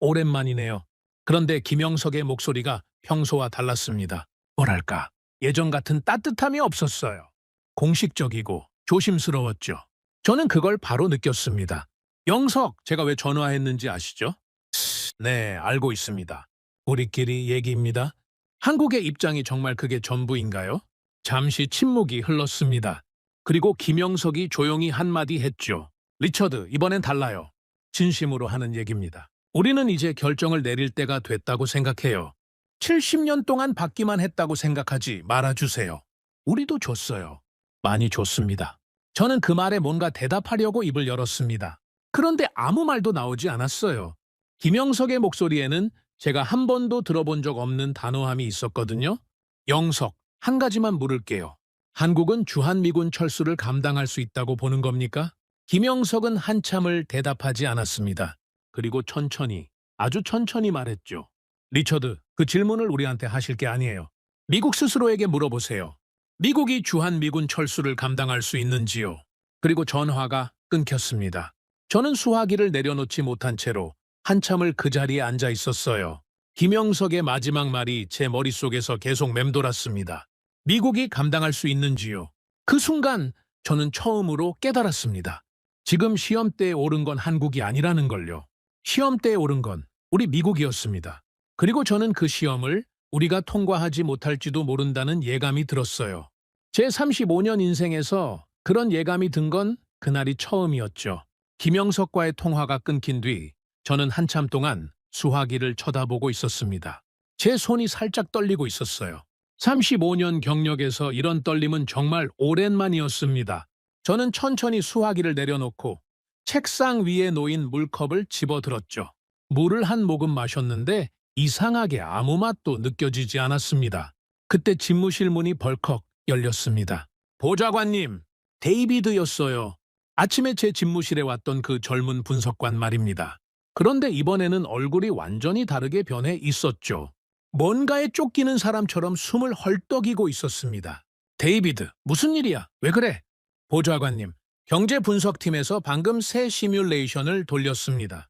오랜만이네요. 그런데 김영석의 목소리가 평소와 달랐습니다. 뭐랄까, 예전 같은 따뜻함이 없었어요. 공식적이고 조심스러웠죠. 저는 그걸 바로 느꼈습니다. 영석, 제가 왜 전화했는지 아시죠? 네, 알고 있습니다. 우리끼리 얘기입니다. 한국의 입장이 정말 그게 전부인가요? 잠시 침묵이 흘렀습니다. 그리고 김영석이 조용히 한마디 했죠. 리처드, 이번엔 달라요. 진심으로 하는 얘기입니다. 우리는 이제 결정을 내릴 때가 됐다고 생각해요. 70년 동안 받기만 했다고 생각하지 말아주세요. 우리도 줬어요. 많이 줬습니다. 저는 그 말에 뭔가 대답하려고 입을 열었습니다. 그런데 아무 말도 나오지 않았어요. 김영석의 목소리에는 제가 한 번도 들어본 적 없는 단호함이 있었거든요. 영석, 한 가지만 물을게요. 한국은 주한미군 철수를 감당할 수 있다고 보는 겁니까? 김영석은 한참을 대답하지 않았습니다. 그리고 천천히, 아주 천천히 말했죠. 리처드, 그 질문을 우리한테 하실 게 아니에요. 미국 스스로에게 물어보세요. 미국이 주한미군 철수를 감당할 수 있는지요? 그리고 전화가 끊겼습니다. 저는 수화기를 내려놓지 못한 채로 한참을 그 자리에 앉아 있었어요. 김영석의 마지막 말이 제 머릿속에서 계속 맴돌았습니다. 미국이 감당할 수 있는지요? 그 순간 저는 처음으로 깨달았습니다. 지금 시험대에 오른 건 한국이 아니라는 걸요. 시험대에 오른 건 우리 미국이었습니다. 그리고 저는 그 시험을 우리가 통과하지 못할지도 모른다는 예감이 들었어요. 제 35년 인생에서 그런 예감이 든 건 그날이 처음이었죠. 김영석과의 통화가 끊긴 뒤 저는 한참 동안 수화기를 쳐다보고 있었습니다. 제 손이 살짝 떨리고 있었어요. 35년 경력에서 이런 떨림은 정말 오랜만이었습니다. 저는 천천히 수화기를 내려놓고 책상 위에 놓인 물컵을 집어들었죠. 물을 한 모금 마셨는데 이상하게 아무 맛도 느껴지지 않았습니다. 그때 집무실 문이 벌컥 열렸습니다. 보좌관님, 데이비드였어요. 아침에 제 집무실에 왔던 그 젊은 분석관 말입니다. 그런데 이번에는 얼굴이 완전히 다르게 변해 있었죠. 뭔가에 쫓기는 사람처럼 숨을 헐떡이고 있었습니다. 데이비드, 무슨 일이야? 왜 그래? 보좌관님, 경제분석팀에서 방금 새 시뮬레이션을 돌렸습니다.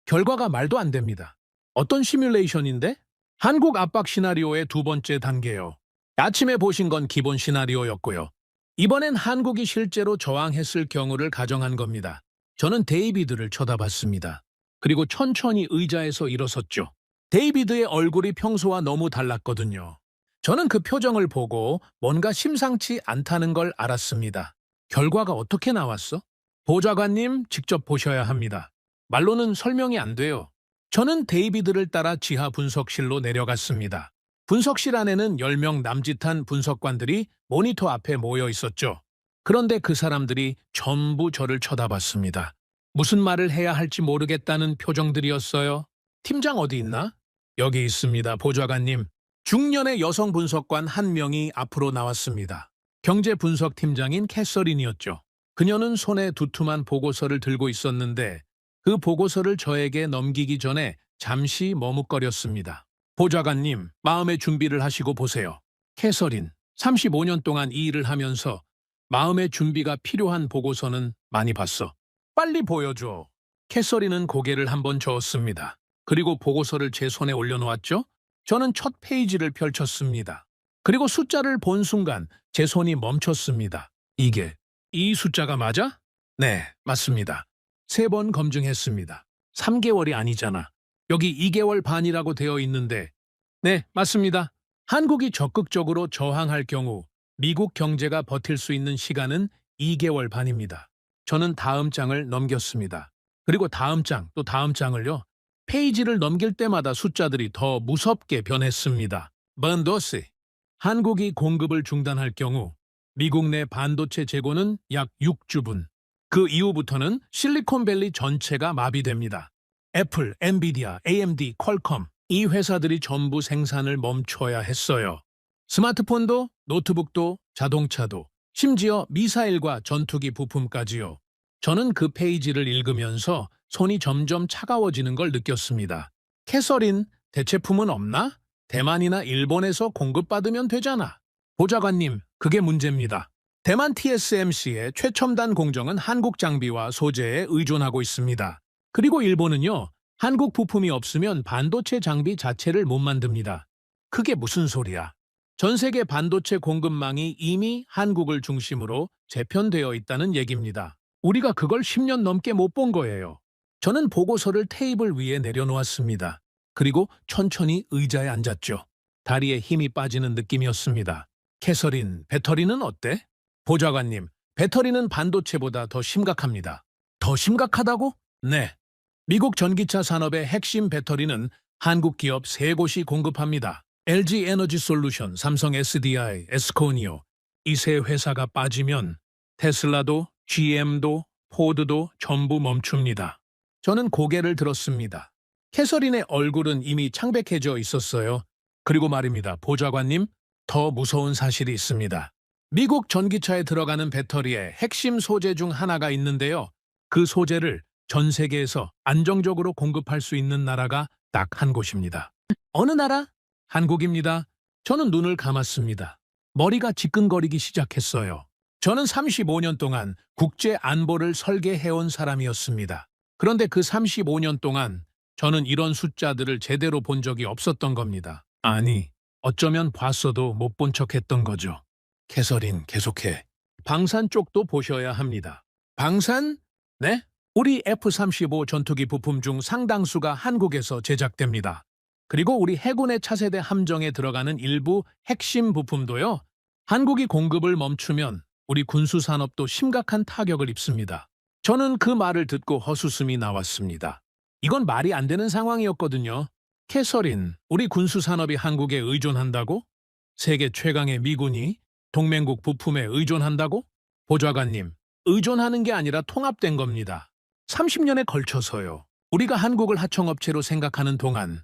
결과가 말도 안 됩니다. 어떤 시뮬레이션인데? 한국 압박 시나리오의 두 번째 단계요. 아침에 보신 건 기본 시나리오였고요. 이번엔 한국이 실제로 저항했을 경우를 가정한 겁니다. 저는 데이비드를 쳐다봤습니다. 그리고 천천히 의자에서 일어섰죠. 데이비드의 얼굴이 평소와 너무 달랐거든요. 저는 그 표정을 보고 뭔가 심상치 않다는 걸 알았습니다. 결과가 어떻게 나왔어? 보좌관님, 직접 보셔야 합니다. 말로는 설명이 안 돼요. 저는 데이비드를 따라 지하 분석실로 내려갔습니다. 분석실 안에는 10명 남짓한 분석관들이 모니터 앞에 모여 있었죠. 그런데 그 사람들이 전부 저를 쳐다봤습니다. 무슨 말을 해야 할지 모르겠다는 표정들이었어요. 팀장 어디 있나? 여기 있습니다, 보좌관님. 중년의 여성 분석관 한 명이 앞으로 나왔습니다. 경제분석팀장인 캐서린이었죠. 그녀는 손에 두툼한 보고서를 들고 있었는데 그 보고서를 저에게 넘기기 전에 잠시 머뭇거렸습니다. 보좌관님, 마음의 준비를 하시고 보세요. 캐서린, 35년 동안 이 일을 하면서 마음의 준비가 필요한 보고서는 많이 봤어. 빨리 보여줘. 캐서린은 고개를 한번 저었습니다. 그리고 보고서를 제 손에 올려놓았죠. 저는 첫 페이지를 펼쳤습니다. 그리고 숫자를 본 순간 제 손이 멈췄습니다. 이게 이 숫자가 맞아? 네, 맞습니다. 3번 검증했습니다. 3개월이 아니잖아. 여기 2개월 반이라고 되어 있는데. 네, 맞습니다. 한국이 적극적으로 저항할 경우 미국 경제가 버틸 수 있는 시간은 2개월 반입니다. 저는 다음 장을 넘겼습니다. 그리고 다음 장, 또 다음 장을요. 페이지를 넘길 때마다 숫자들이 더 무섭게 변했습니다. 번도스. 한국이 공급을 중단할 경우 미국 내 반도체 재고는 약 6주분. 그 이후부터는 실리콘밸리 전체가 마비됩니다. 애플, 엔비디아, AMD, 퀄컴 이 회사들이 전부 생산을 멈춰야 했어요. 스마트폰도, 노트북도, 자동차도, 심지어 미사일과 전투기 부품까지요. 저는 그 페이지를 읽으면서 손이 점점 차가워지는 걸 느꼈습니다. 캐서린, 대체품은 없나? 대만이나 일본에서 공급받으면 되잖아. 보좌관님, 그게 문제입니다. 대만 TSMC의 최첨단 공정은 한국 장비와 소재에 의존하고 있습니다. 그리고 일본은요, 한국 부품이 없으면 반도체 장비 자체를 못 만듭니다. 그게 무슨 소리야? 전 세계 반도체 공급망이 이미 한국을 중심으로 재편되어 있다는 얘기입니다. 우리가 그걸 10년 넘게 못 본 거예요. 저는 보고서를 테이블 위에 내려놓았습니다. 그리고 천천히 의자에 앉았죠. 다리에 힘이 빠지는 느낌이었습니다. 캐서린, 배터리는 어때? 보좌관님, 배터리는 반도체보다 더 심각합니다. 더 심각하다고? 네. 미국 전기차 산업의 핵심 배터리는 한국 기업 3곳이 공급합니다. LG 에너지 솔루션, 삼성 SDI, 에스코니오. 이 3회사가 빠지면 테슬라도, GM도, 포드도 전부 멈춥니다. 저는 고개를 들었습니다. 캐서린의 얼굴은 이미 창백해져 있었어요. 그리고 말입니다. 보좌관님, 더 무서운 사실이 있습니다. 미국 전기차에 들어가는 배터리의 핵심 소재 중 하나가 있는데요. 그 소재를 전 세계에서 안정적으로 공급할 수 있는 나라가 딱 한 곳입니다. 어느 나라? 한국입니다. 저는 눈을 감았습니다. 머리가 지끈거리기 시작했어요. 저는 35년 동안 국제 안보를 설계해온 사람이었습니다. 그런데 그 35년 동안 저는 이런 숫자들을 제대로 본 적이 없었던 겁니다. 아니, 어쩌면 봤어도 못 본 척했던 거죠. 캐서린, 계속해. 방산 쪽도 보셔야 합니다. 방산? 네? 우리 F-35 전투기 부품 중 상당수가 한국에서 제작됩니다. 그리고 우리 해군의 차세대 함정에 들어가는 일부 핵심 부품도요. 한국이 공급을 멈추면 우리 군수산업도 심각한 타격을 입습니다. 저는 그 말을 듣고 헛웃음이 나왔습니다. 이건 말이 안 되는 상황이었거든요. 캐서린, 우리 군수산업이 한국에 의존한다고? 세계 최강의 미군이 동맹국 부품에 의존한다고? 보좌관님, 의존하는 게 아니라 통합된 겁니다. 30년에 걸쳐서요. 우리가 한국을 하청업체로 생각하는 동안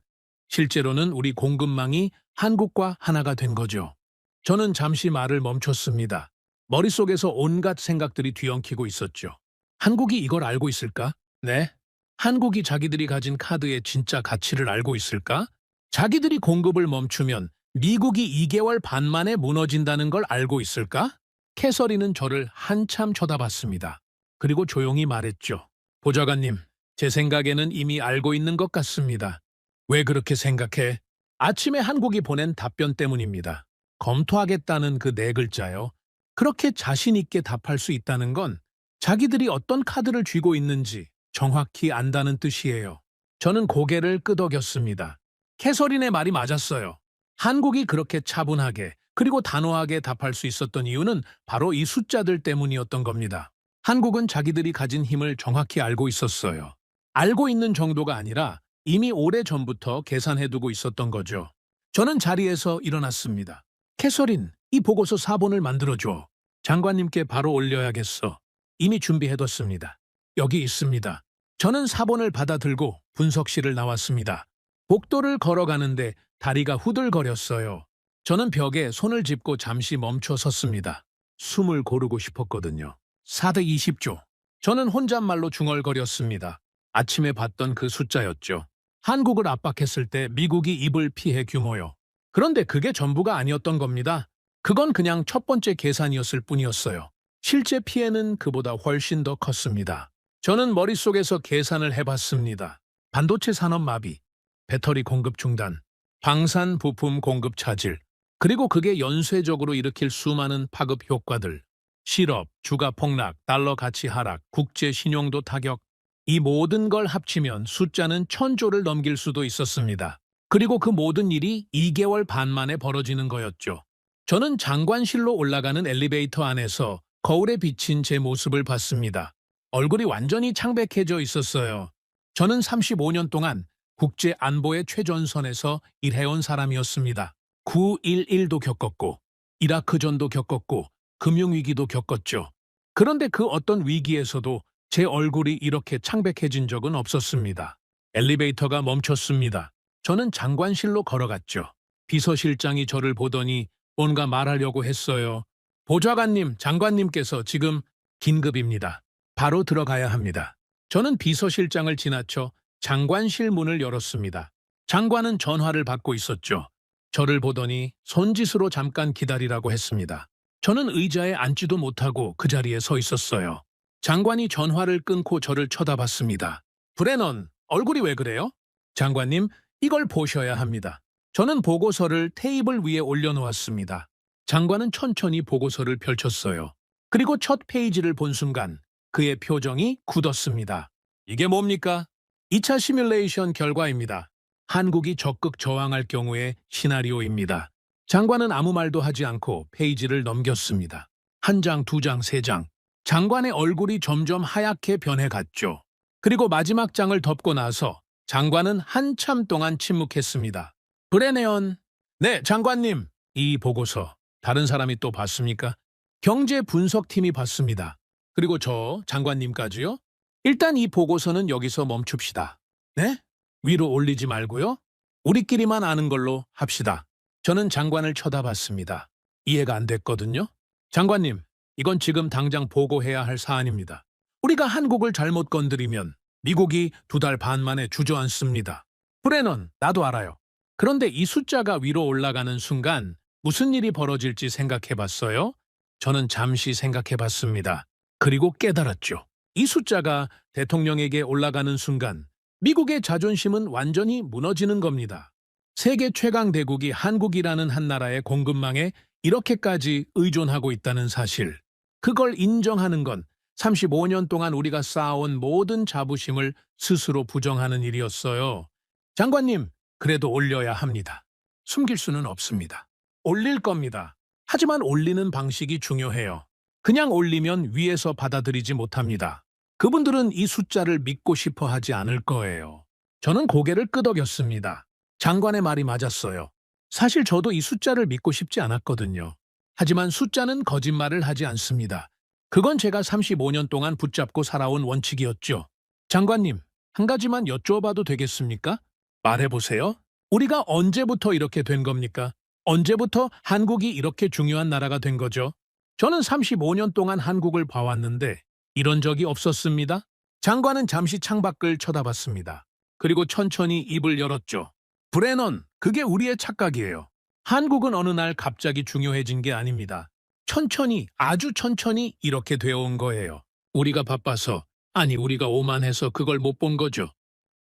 실제로는 우리 공급망이 한국과 하나가 된 거죠. 저는 잠시 말을 멈췄습니다. 머릿속에서 온갖 생각들이 뒤엉키고 있었죠. 한국이 이걸 알고 있을까? 네. 한국이 자기들이 가진 카드의 진짜 가치를 알고 있을까? 자기들이 공급을 멈추면 미국이 2개월 반 만에 무너진다는 걸 알고 있을까? 캐서린은 저를 한참 쳐다봤습니다. 그리고 조용히 말했죠. 보좌관님, 제 생각에는 이미 알고 있는 것 같습니다. 왜 그렇게 생각해? 아침에 한국이 보낸 답변 때문입니다. 검토하겠다는 그 4글자요. 그렇게 자신 있게 답할 수 있다는 건 자기들이 어떤 카드를 쥐고 있는지 정확히 안다는 뜻이에요. 저는 고개를 끄덕였습니다. 캐서린의 말이 맞았어요. 한국이 그렇게 차분하게 그리고 단호하게 답할 수 있었던 이유는 바로 이 숫자들 때문이었던 겁니다. 한국은 자기들이 가진 힘을 정확히 알고 있었어요. 알고 있는 정도가 아니라 이미 오래전부터 계산해두고 있었던 거죠. 저는 자리에서 일어났습니다. 캐서린, 이 보고서 4본을 만들어줘. 장관님께 바로 올려야겠어. 이미 준비해뒀습니다. 여기 있습니다. 저는 4본을 받아들고 분석실을 나왔습니다. 복도를 걸어가는데 다리가 후들거렸어요. 저는 벽에 손을 짚고 잠시 멈춰 섰습니다. 숨을 고르고 싶었거든요. 4대 20조. 저는 혼잣말로 중얼거렸습니다. 아침에 봤던 그 숫자였죠. 한국을 압박했을 때 미국이 입을 피해 규모요. 그런데 그게 전부가 아니었던 겁니다. 그건 그냥 첫 번째 계산이었을 뿐이었어요. 실제 피해는 그보다 훨씬 더 컸습니다. 저는 머릿속에서 계산을 해봤습니다. 반도체 산업 마비, 배터리 공급 중단, 방산 부품 공급 차질, 그리고 그게 연쇄적으로 일으킬 수많은 파급 효과들, 실업, 주가 폭락, 달러 가치 하락, 국제 신용도 타격, 이 모든 걸 합치면 숫자는 1,000조를 넘길 수도 있었습니다. 그리고 그 모든 일이 2개월 반 만에 벌어지는 거였죠. 저는 장관실로 올라가는 엘리베이터 안에서 거울에 비친 제 모습을 봤습니다. 얼굴이 완전히 창백해져 있었어요. 저는 35년 동안 국제 안보의 최전선에서 일해온 사람이었습니다. 9.11도 겪었고, 이라크전도 겪었고, 금융위기도 겪었죠. 그런데 그 어떤 위기에서도 제 얼굴이 이렇게 창백해진 적은 없었습니다. 엘리베이터가 멈췄습니다. 저는 장관실로 걸어갔죠. 비서실장이 저를 보더니 뭔가 말하려고 했어요. 보좌관님, 장관님께서 지금 긴급입니다. 바로 들어가야 합니다. 저는 비서실장을 지나쳐 장관실 문을 열었습니다. 장관은 전화를 받고 있었죠. 저를 보더니 손짓으로 잠깐 기다리라고 했습니다. 저는 의자에 앉지도 못하고 그 자리에 서 있었어요. 장관이 전화를 끊고 저를 쳐다봤습니다. 브레넌, 얼굴이 왜 그래요? 장관님, 이걸 보셔야 합니다. 저는 보고서를 테이블 위에 올려놓았습니다. 장관은 천천히 보고서를 펼쳤어요. 그리고 첫 페이지를 본 순간 그의 표정이 굳었습니다. 이게 뭡니까? 2차 시뮬레이션 결과입니다. 한국이 적극 저항할 경우의 시나리오입니다. 장관은 아무 말도 하지 않고 페이지를 넘겼습니다. 한 장, 두 장, 세 장. 장관의 얼굴이 점점 하얗게 변해갔죠. 그리고 마지막 장을 덮고 나서 장관은 한참 동안 침묵했습니다. 브레네언, 네, 장관님. 이 보고서 다른 사람이 또 봤습니까? 경제 분석팀이 봤습니다. 그리고 저 장관님까지요? 일단 이 보고서는 여기서 멈춥시다. 네? 위로 올리지 말고요. 우리끼리만 아는 걸로 합시다. 저는 장관을 쳐다봤습니다. 이해가 안 됐거든요. 장관님, 이건 지금 당장 보고해야 할 사안입니다. 우리가 한국을 잘못 건드리면 미국이 2달 반 만에 주저앉습니다. 브레넌, 나도 알아요. 그런데 이 숫자가 위로 올라가는 순간 무슨 일이 벌어질지 생각해봤어요? 저는 잠시 생각해봤습니다. 그리고 깨달았죠. 이 숫자가 대통령에게 올라가는 순간 미국의 자존심은 완전히 무너지는 겁니다. 세계 최강 대국이 한국이라는 한 나라의 공급망에 이렇게까지 의존하고 있다는 사실. 그걸 인정하는 건 35년 동안 우리가 쌓아온 모든 자부심을 스스로 부정하는 일이었어요. 장관님, 그래도 올려야 합니다. 숨길 수는 없습니다. 올릴 겁니다. 하지만 올리는 방식이 중요해요. 그냥 올리면 위에서 받아들이지 못합니다. 그분들은 이 숫자를 믿고 싶어 하지 않을 거예요. 저는 고개를 끄덕였습니다. 장관의 말이 맞았어요. 사실 저도 이 숫자를 믿고 싶지 않았거든요. 하지만 숫자는 거짓말을 하지 않습니다. 그건 제가 35년 동안 붙잡고 살아온 원칙이었죠. 장관님, 한 가지만 여쭤봐도 되겠습니까? 말해보세요. 우리가 언제부터 이렇게 된 겁니까? 언제부터 한국이 이렇게 중요한 나라가 된 거죠? 저는 35년 동안 한국을 봐왔는데 이런 적이 없었습니다. 장관은 잠시 창밖을 쳐다봤습니다. 그리고 천천히 입을 열었죠. 브레넌, 그게 우리의 착각이에요. 한국은 어느 날 갑자기 중요해진 게 아닙니다. 천천히, 아주 천천히 이렇게 되어온 거예요. 우리가 바빠서, 아니 우리가 오만해서 그걸 못 본 거죠.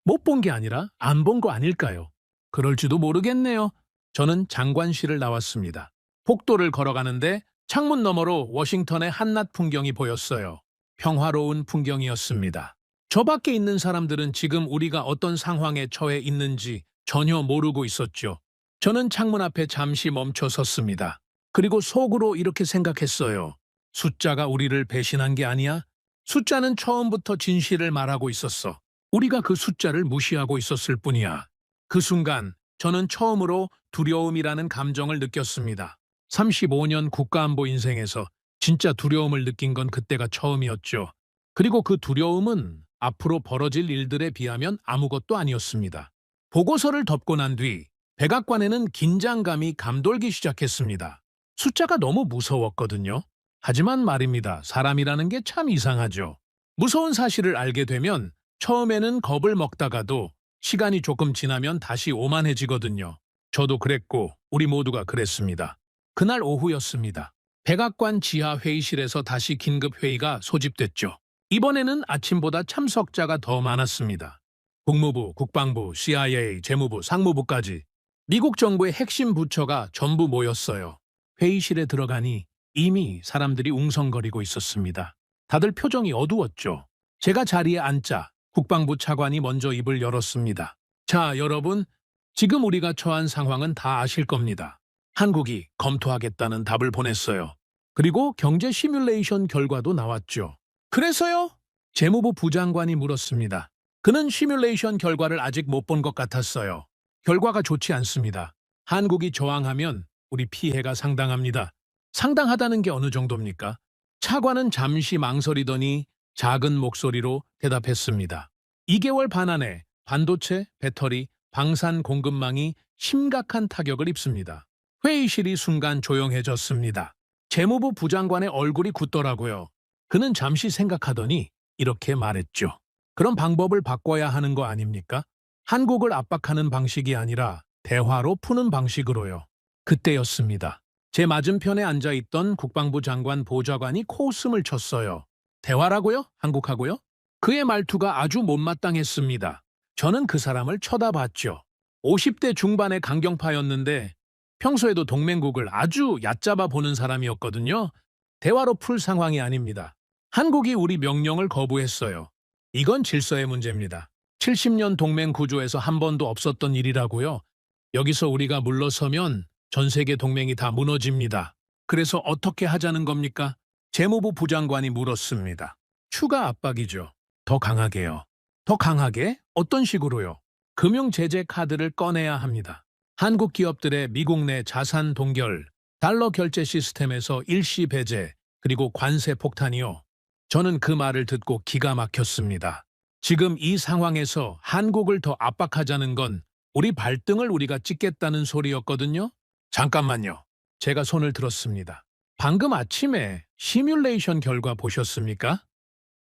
못 본 게 아니라 안 본 거 아닐까요? 그럴지도 모르겠네요. 저는 장관실을 나왔습니다. 복도를 걸어가는데 창문 너머로 워싱턴의 한낮 풍경이 보였어요. 평화로운 풍경이었습니다. 저 밖에 있는 사람들은 지금 우리가 어떤 상황에 처해 있는지 전혀 모르고 있었죠. 저는 창문 앞에 잠시 멈춰 섰습니다. 그리고 속으로 이렇게 생각했어요. 숫자가 우리를 배신한 게 아니야? 숫자는 처음부터 진실을 말하고 있었어. 우리가 그 숫자를 무시하고 있었을 뿐이야. 그 순간 저는 처음으로 두려움이라는 감정을 느꼈습니다. 35년 국가안보 인생에서 진짜 두려움을 느낀 건 그때가 처음이었죠. 그리고 그 두려움은 앞으로 벌어질 일들에 비하면 아무것도 아니었습니다. 보고서를 덮고 난 뒤 백악관에는 긴장감이 감돌기 시작했습니다. 숫자가 너무 무서웠거든요. 하지만 말입니다. 사람이라는 게 참 이상하죠. 무서운 사실을 알게 되면 처음에는 겁을 먹다가도 시간이 조금 지나면 다시 오만해지거든요. 저도 그랬고 우리 모두가 그랬습니다. 그날 오후였습니다. 백악관 지하 회의실에서 다시 긴급 회의가 소집됐죠. 이번에는 아침보다 참석자가 더 많았습니다. 국무부, 국방부, CIA, 재무부, 상무부까지 미국 정부의 핵심 부처가 전부 모였어요. 회의실에 들어가니 이미 사람들이 웅성거리고 있었습니다. 다들 표정이 어두웠죠. 제가 자리에 앉자 국방부 차관이 먼저 입을 열었습니다. 자, 여러분, 지금 우리가 처한 상황은 다 아실 겁니다. 한국이 검토하겠다는 답을 보냈어요. 그리고 경제 시뮬레이션 결과도 나왔죠. 그래서요? 재무부 부장관이 물었습니다. 그는 시뮬레이션 결과를 아직 못 본 것 같았어요. 결과가 좋지 않습니다. 한국이 저항하면 우리 피해가 상당합니다. 상당하다는 게 어느 정도입니까? 차관은 잠시 망설이더니 작은 목소리로 대답했습니다. 2개월 반 안에 반도체, 배터리, 방산 공급망이 심각한 타격을 입습니다. 회의실이 순간 조용해졌습니다. 재무부 부장관의 얼굴이 굳더라고요. 그는 잠시 생각하더니 이렇게 말했죠. 그런 방법을 바꿔야 하는 거 아닙니까? 한국을 압박하는 방식이 아니라 대화로 푸는 방식으로요. 그때였습니다. 제 맞은편에 앉아있던 국방부 장관 보좌관이 코웃음을 쳤어요. 대화라고요? 한국하고요? 그의 말투가 아주 못마땅했습니다. 저는 그 사람을 쳐다봤죠. 50대 중반의 강경파였는데 평소에도 동맹국을 아주 얕잡아 보는 사람이었거든요. 대화로 풀 상황이 아닙니다. 한국이 우리 명령을 거부했어요. 이건 질서의 문제입니다. 70년 동맹 구조에서 한 번도 없었던 일이라고요. 여기서 우리가 물러서면 전 세계 동맹이 다 무너집니다. 그래서 어떻게 하자는 겁니까? 재무부 부장관이 물었습니다. 추가 압박이죠. 더 강하게요. 더 강하게? 어떤 식으로요? 금융 제재 카드를 꺼내야 합니다. 한국 기업들의 미국 내 자산 동결, 달러 결제 시스템에서 일시 배제, 그리고 관세 폭탄이요. 저는 그 말을 듣고 기가 막혔습니다. 지금 이 상황에서 한국을 더 압박하자는 건 우리 발등을 우리가 찍겠다는 소리였거든요. 잠깐만요. 제가 손을 들었습니다. 방금 아침에 시뮬레이션 결과 보셨습니까?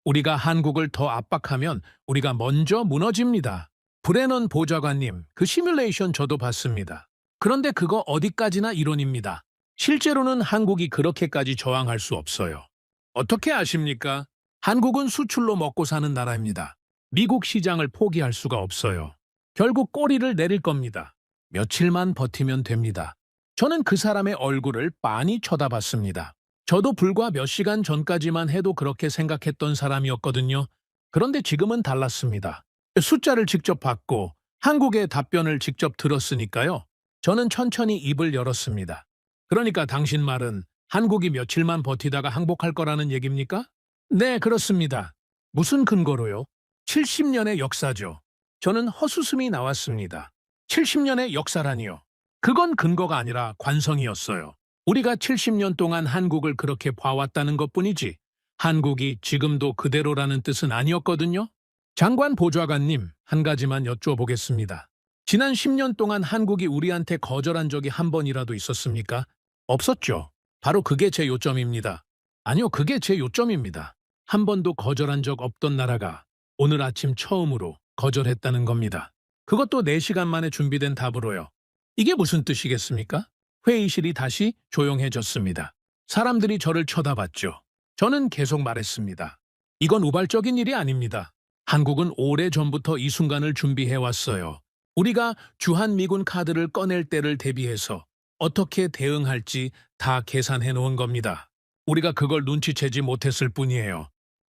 우리가 한국을 더 압박하면 우리가 먼저 무너집니다. 브레넌 보좌관님, 그 시뮬레이션 저도 봤습니다. 그런데 그거 어디까지나 이론입니다. 실제로는 한국이 그렇게까지 저항할 수 없어요. 어떻게 아십니까? 한국은 수출로 먹고 사는 나라입니다. 미국 시장을 포기할 수가 없어요. 결국 꼬리를 내릴 겁니다. 며칠만 버티면 됩니다. 저는 그 사람의 얼굴을 빤히 쳐다봤습니다. 저도 불과 몇 시간 전까지만 해도 그렇게 생각했던 사람이었거든요. 그런데 지금은 달랐습니다. 숫자를 직접 받고 한국의 답변을 직접 들었으니까요. 저는 천천히 입을 열었습니다. 그러니까 당신 말은 한국이 며칠만 버티다가 항복할 거라는 얘기입니까? 네, 그렇습니다. 무슨 근거로요? 70년의 역사죠. 저는 헛웃음이 나왔습니다. 70년의 역사라니요. 그건 근거가 아니라 관성이었어요. 우리가 70년 동안 한국을 그렇게 봐왔다는 것뿐이지 한국이 지금도 그대로라는 뜻은 아니었거든요. 장관 보좌관님, 한 가지만 여쭤보겠습니다. 지난 10년 동안 한국이 우리한테 거절한 적이 한 번이라도 있었습니까? 없었죠. 바로 그게 제 요점입니다. 아니요, 그게 제 요점입니다. 한 번도 거절한 적 없던 나라가 오늘 아침 처음으로 거절했다는 겁니다. 그것도 4시간 만에 준비된 답으로요. 이게 무슨 뜻이겠습니까? 회의실이 다시 조용해졌습니다. 사람들이 저를 쳐다봤죠. 저는 계속 말했습니다. 이건 우발적인 일이 아닙니다. 한국은 오래전부터 이 순간을 준비해왔어요. 우리가 주한미군 카드를 꺼낼 때를 대비해서 어떻게 대응할지 다 계산해 놓은 겁니다. 우리가 그걸 눈치채지 못했을 뿐이에요.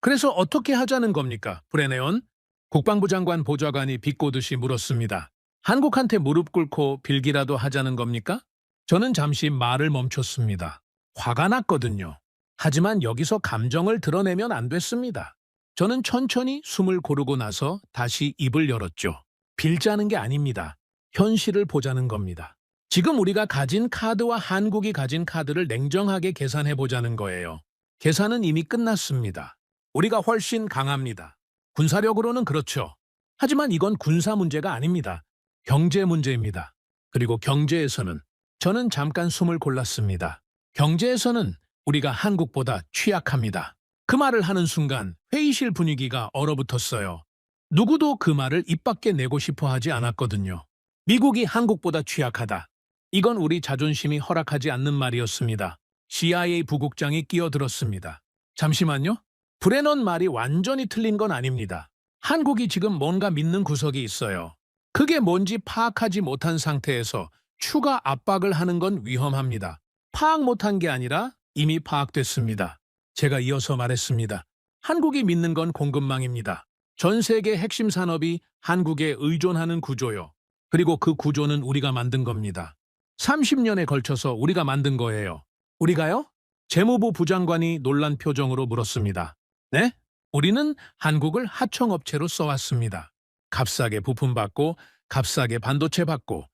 그래서 어떻게 하자는 겁니까, 브레네온? 국방부 장관 보좌관이 비꼬듯이 물었습니다. 한국한테 무릎 꿇고 빌기라도 하자는 겁니까? 저는 잠시 말을 멈췄습니다. 화가 났거든요. 하지만 여기서 감정을 드러내면 안 됐습니다. 저는 천천히 숨을 고르고 나서 다시 입을 열었죠. 빌자는 게 아닙니다. 현실을 보자는 겁니다. 지금 우리가 가진 카드와 한국이 가진 카드를 냉정하게 계산해보자는 거예요. 계산은 이미 끝났습니다. 우리가 훨씬 강합니다. 군사력으로는 그렇죠. 하지만 이건 군사 문제가 아닙니다. 경제 문제입니다. 그리고 경제에서는 저는 잠깐 숨을 골랐습니다. 경제에서는 우리가 한국보다 취약합니다. 그 말을 하는 순간 회의실 분위기가 얼어붙었어요. 누구도 그 말을 입 밖에 내고 싶어 하지 않았거든요. 미국이 한국보다 취약하다. 이건 우리 자존심이 허락하지 않는 말이었습니다. CIA 부국장이 끼어들었습니다. 잠시만요. 브레넌 말이 완전히 틀린 건 아닙니다. 한국이 지금 뭔가 믿는 구석이 있어요. 그게 뭔지 파악하지 못한 상태에서 추가 압박을 하는 건 위험합니다. 파악 못한 게 아니라 이미 파악됐습니다. 제가 이어서 말했습니다. 한국이 믿는 건 공급망입니다. 전 세계 핵심 산업이 한국에 의존하는 구조요. 그리고 그 구조는 우리가 만든 겁니다. 30년에 걸쳐서 우리가 만든 거예요. 우리가요? 재무부 부장관이 놀란 표정으로 물었습니다. 네? 우리는 한국을 하청업체로 써왔습니다. 값싸게 부품 받고 값싸게 반도체 받고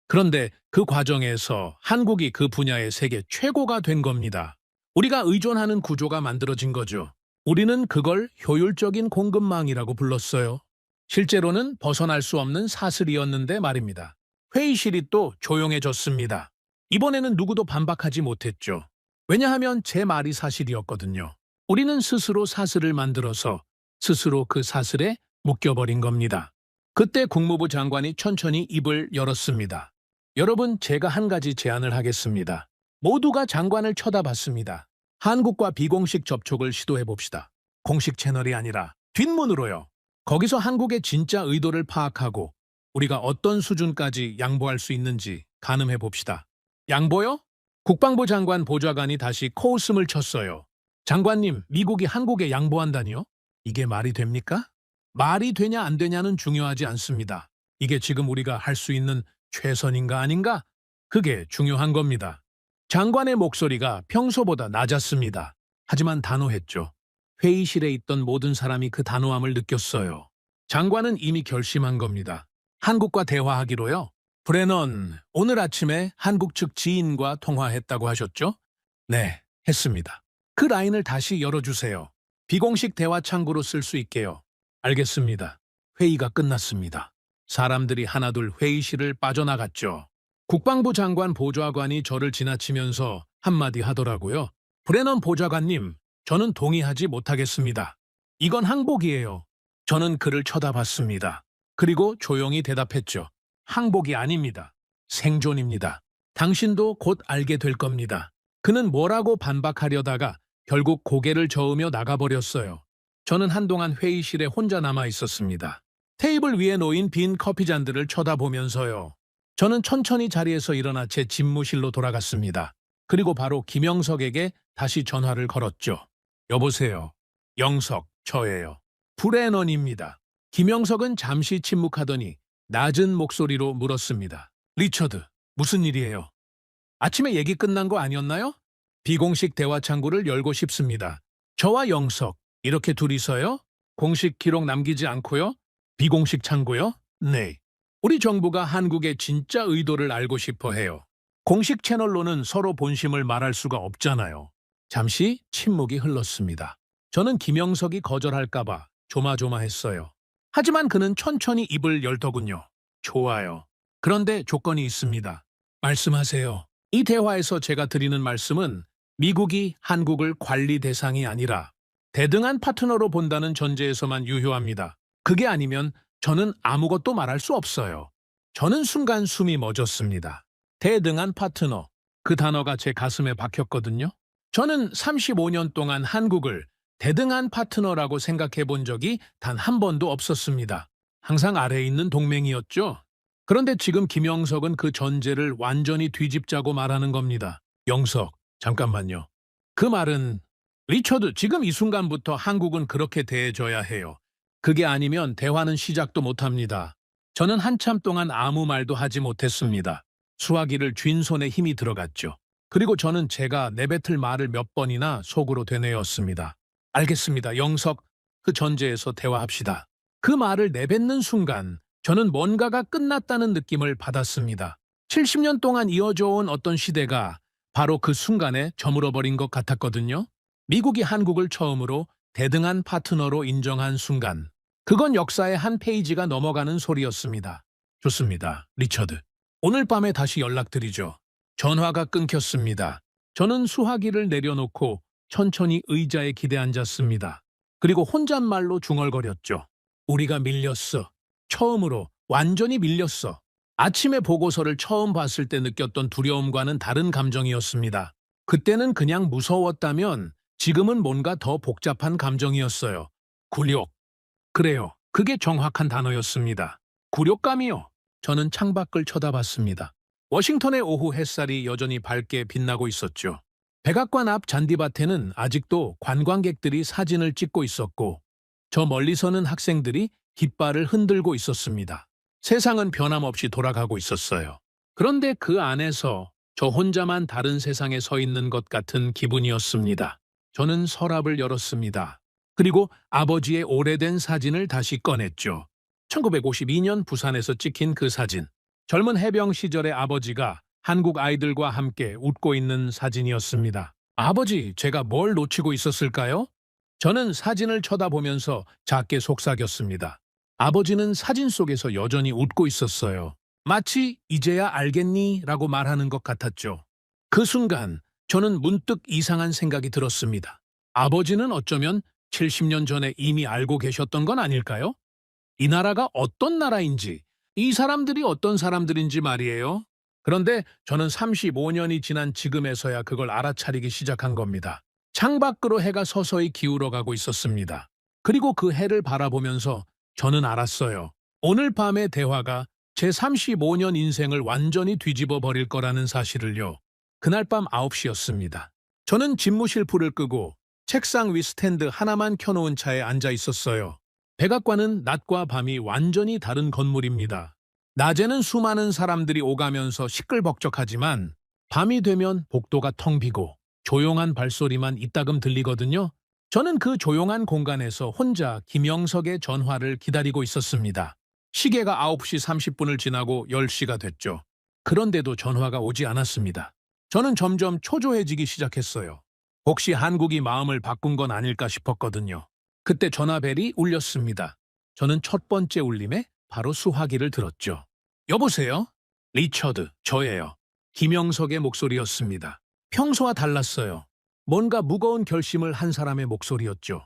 그런데 그 과정에서 한국이 그 분야의 세계 최고가 된 겁니다. 우리가 의존하는 구조가 만들어진 거죠. 우리는 그걸 효율적인 공급망이라고 불렀어요. 실제로는 벗어날 수 없는 사슬이었는데 말입니다. 회의실이 또 조용해졌습니다. 이번에는 누구도 반박하지 못했죠. 왜냐하면 제 말이 사실이었거든요. 우리는 스스로 사슬을 만들어서 스스로 그 사슬에 묶여버린 겁니다. 그때 국무부 장관이 천천히 입을 열었습니다. 여러분, 제가 한 가지 제안을 하겠습니다. 모두가 장관을 쳐다봤습니다. 한국과 비공식 접촉을 시도해봅시다. 공식 채널이 아니라 뒷문으로요. 거기서 한국의 진짜 의도를 파악하고 우리가 어떤 수준까지 양보할 수 있는지 가늠해봅시다. 양보요? 국방부 장관 보좌관이 다시 코웃음을 쳤어요. 장관님, 미국이 한국에 양보한다니요? 이게 말이 됩니까? 말이 되냐 안 되냐는 중요하지 않습니다. 이게 지금 우리가 할 수 있는 최선인가 아닌가? 그게 중요한 겁니다. 장관의 목소리가 평소보다 낮았습니다. 하지만 단호했죠. 회의실에 있던 모든 사람이 그 단호함을 느꼈어요. 장관은 이미 결심한 겁니다. 한국과 대화하기로요. 브레넌, 오늘 아침에 한국 측 지인과 통화했다고 하셨죠? 네, 했습니다. 그 라인을 다시 열어주세요. 비공식 대화 창구로 쓸 수 있게요. 알겠습니다. 회의가 끝났습니다. 사람들이 하나둘 회의실을 빠져나갔죠. 국방부 장관 보좌관이 저를 지나치면서 한마디 하더라고요. 브레넌 보좌관님, 저는 동의하지 못하겠습니다. 이건 항복이에요. 저는 그를 쳐다봤습니다. 그리고 조용히 대답했죠. 항복이 아닙니다. 생존입니다. 당신도 곧 알게 될 겁니다. 그는 뭐라고 반박하려다가 결국 고개를 저으며 나가버렸어요. 저는 한동안 회의실에 혼자 남아 있었습니다. 테이블 위에 놓인 빈 커피잔들을 쳐다보면서요. 저는 천천히 자리에서 일어나 제 집무실로 돌아갔습니다. 그리고 바로 김영석에게 다시 전화를 걸었죠. 여보세요. 영석, 저예요. 브레넌입니다. 김영석은 잠시 침묵하더니 낮은 목소리로 물었습니다. 리처드, 무슨 일이에요? 아침에 얘기 끝난 거 아니었나요? 비공식 대화 창구를 열고 싶습니다. 저와 영석, 이렇게 둘이서요? 공식 기록 남기지 않고요? 비공식 창구요? 네. 우리 정부가 한국의 진짜 의도를 알고 싶어 해요. 공식 채널로는 서로 본심을 말할 수가 없잖아요. 잠시 침묵이 흘렀습니다. 저는 김영석이 거절할까봐 조마조마했어요. 하지만 그는 천천히 입을 열더군요. 좋아요. 그런데 조건이 있습니다. 말씀하세요. 이 대화에서 제가 드리는 말씀은 미국이 한국을 관리 대상이 아니라 대등한 파트너로 본다는 전제에서만 유효합니다. 그게 아니면 저는 아무것도 말할 수 없어요. 저는 순간 숨이 멎었습니다. 대등한 파트너. 그 단어가 제 가슴에 박혔거든요. 저는 35년 동안 한국을 대등한 파트너라고 생각해 본 적이 단 한 번도 없었습니다. 항상 아래에 있는 동맹이었죠. 그런데 지금 김영석은 그 전제를 완전히 뒤집자고 말하는 겁니다. 영석, 잠깐만요. 그 말은 리처드, 지금 이 순간부터 한국은 그렇게 대해줘야 해요. 그게 아니면 대화는 시작도 못합니다. 저는 한참 동안 아무 말도 하지 못했습니다. 수화기를 쥔 손에 힘이 들어갔죠. 그리고 저는 제가 내뱉을 말을 몇 번이나 속으로 되뇌었습니다. 알겠습니다. 영석, 그 전제에서 대화합시다. 그 말을 내뱉는 순간 저는 뭔가가 끝났다는 느낌을 받았습니다. 70년 동안 이어져 온 어떤 시대가 바로 그 순간에 저물어버린 것 같았거든요. 미국이 한국을 처음으로 대등한 파트너로 인정한 순간. 그건 역사의 한 페이지가 넘어가는 소리였습니다. 좋습니다. 리처드. 오늘 밤에 다시 연락드리죠. 전화가 끊겼습니다. 저는 수화기를 내려놓고 천천히 의자에 기대앉았습니다. 그리고 혼잣말로 중얼거렸죠. 우리가 밀렸어. 처음으로 완전히 밀렸어. 아침에 보고서를 처음 봤을 때 느꼈던 두려움과는 다른 감정이었습니다. 그때는 그냥 무서웠다면 지금은 뭔가 더 복잡한 감정이었어요. 굴욕. 그래요. 그게 정확한 단어였습니다. 굴욕감이요. 저는 창밖을 쳐다봤습니다. 워싱턴의 오후 햇살이 여전히 밝게 빛나고 있었죠. 백악관 앞 잔디밭에는 아직도 관광객들이 사진을 찍고 있었고, 저 멀리서는 학생들이 깃발을 흔들고 있었습니다. 세상은 변함없이 돌아가고 있었어요. 그런데 그 안에서 저 혼자만 다른 세상에 서 있는 것 같은 기분이었습니다. 저는 서랍을 열었습니다. 그리고 아버지의 오래된 사진을 다시 꺼냈죠. 1952년 부산에서 찍힌 그 사진. 젊은 해병 시절의 아버지가 한국 아이들과 함께 웃고 있는 사진이었습니다. 아버지, 제가 뭘 놓치고 있었을까요? 저는 사진을 쳐다보면서 작게 속삭였습니다. 아버지는 사진 속에서 여전히 웃고 있었어요. 마치 이제야 알겠니? 라고 말하는 것 같았죠. 그 순간 저는 문득 이상한 생각이 들었습니다. 아버지는 어쩌면 70년 전에 이미 알고 계셨던 건 아닐까요? 이 나라가 어떤 나라인지, 이 사람들이 어떤 사람들인지 말이에요. 그런데 저는 35년이 지난 지금에서야 그걸 알아차리기 시작한 겁니다. 창밖으로 해가 서서히 기울어가고 있었습니다. 그리고 그 해를 바라보면서 저는 알았어요. 오늘 밤의 대화가 제 35년 인생을 완전히 뒤집어 버릴 거라는 사실을요. 그날 밤 9시였습니다. 저는 집무실 불을 끄고 책상 위 스탠드 하나만 켜놓은 차에 앉아 있었어요. 백악관은 낮과 밤이 완전히 다른 건물입니다. 낮에는 수많은 사람들이 오가면서 시끌벅적하지만 밤이 되면 복도가 텅 비고 조용한 발소리만 이따금 들리거든요. 저는 그 조용한 공간에서 혼자 김영석의 전화를 기다리고 있었습니다. 시계가 9시 30분을 지나고 10시가 됐죠. 그런데도 전화가 오지 않았습니다. 저는 점점 초조해지기 시작했어요. 혹시 한국이 마음을 바꾼 건 아닐까 싶었거든요. 그때 전화벨이 울렸습니다. 저는 첫 번째 울림에 바로 수화기를 들었죠. 여보세요? 리처드, 저예요. 김영석의 목소리였습니다. 평소와 달랐어요. 뭔가 무거운 결심을 한 사람의 목소리였죠.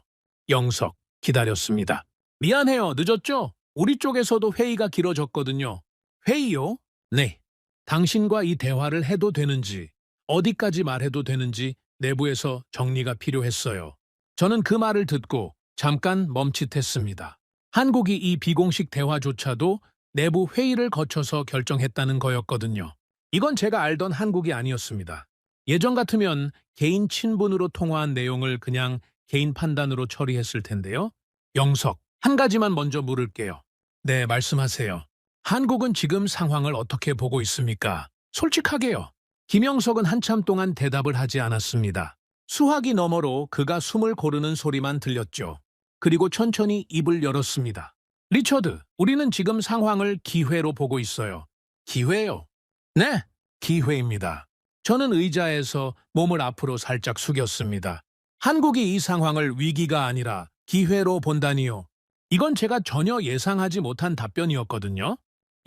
영석, 기다렸습니다. 미안해요, 늦었죠? 우리 쪽에서도 회의가 길어졌거든요. 회의요? 네. 당신과 이 대화를 해도 되는지, 어디까지 말해도 되는지 내부에서 정리가 필요했어요. 저는 그 말을 듣고 잠깐 멈칫했습니다. 한국이 이 비공식 대화조차도 내부 회의를 거쳐서 결정했다는 거였거든요. 이건 제가 알던 한국이 아니었습니다. 예전 같으면 개인 친분으로 통화한 내용을 그냥 개인 판단으로 처리했을 텐데요. 영석, 한 가지만 먼저 물을게요. 네, 말씀하세요. 한국은 지금 상황을 어떻게 보고 있습니까? 솔직하게요. 김영석은 한참 동안 대답을 하지 않았습니다. 수화기 너머로 그가 숨을 고르는 소리만 들렸죠. 그리고 천천히 입을 열었습니다. 리처드, 우리는 지금 상황을 기회로 보고 있어요. 기회요? 네, 기회입니다. 저는 의자에서 몸을 앞으로 살짝 숙였습니다. 한국이 이 상황을 위기가 아니라 기회로 본다니요. 이건 제가 전혀 예상하지 못한 답변이었거든요.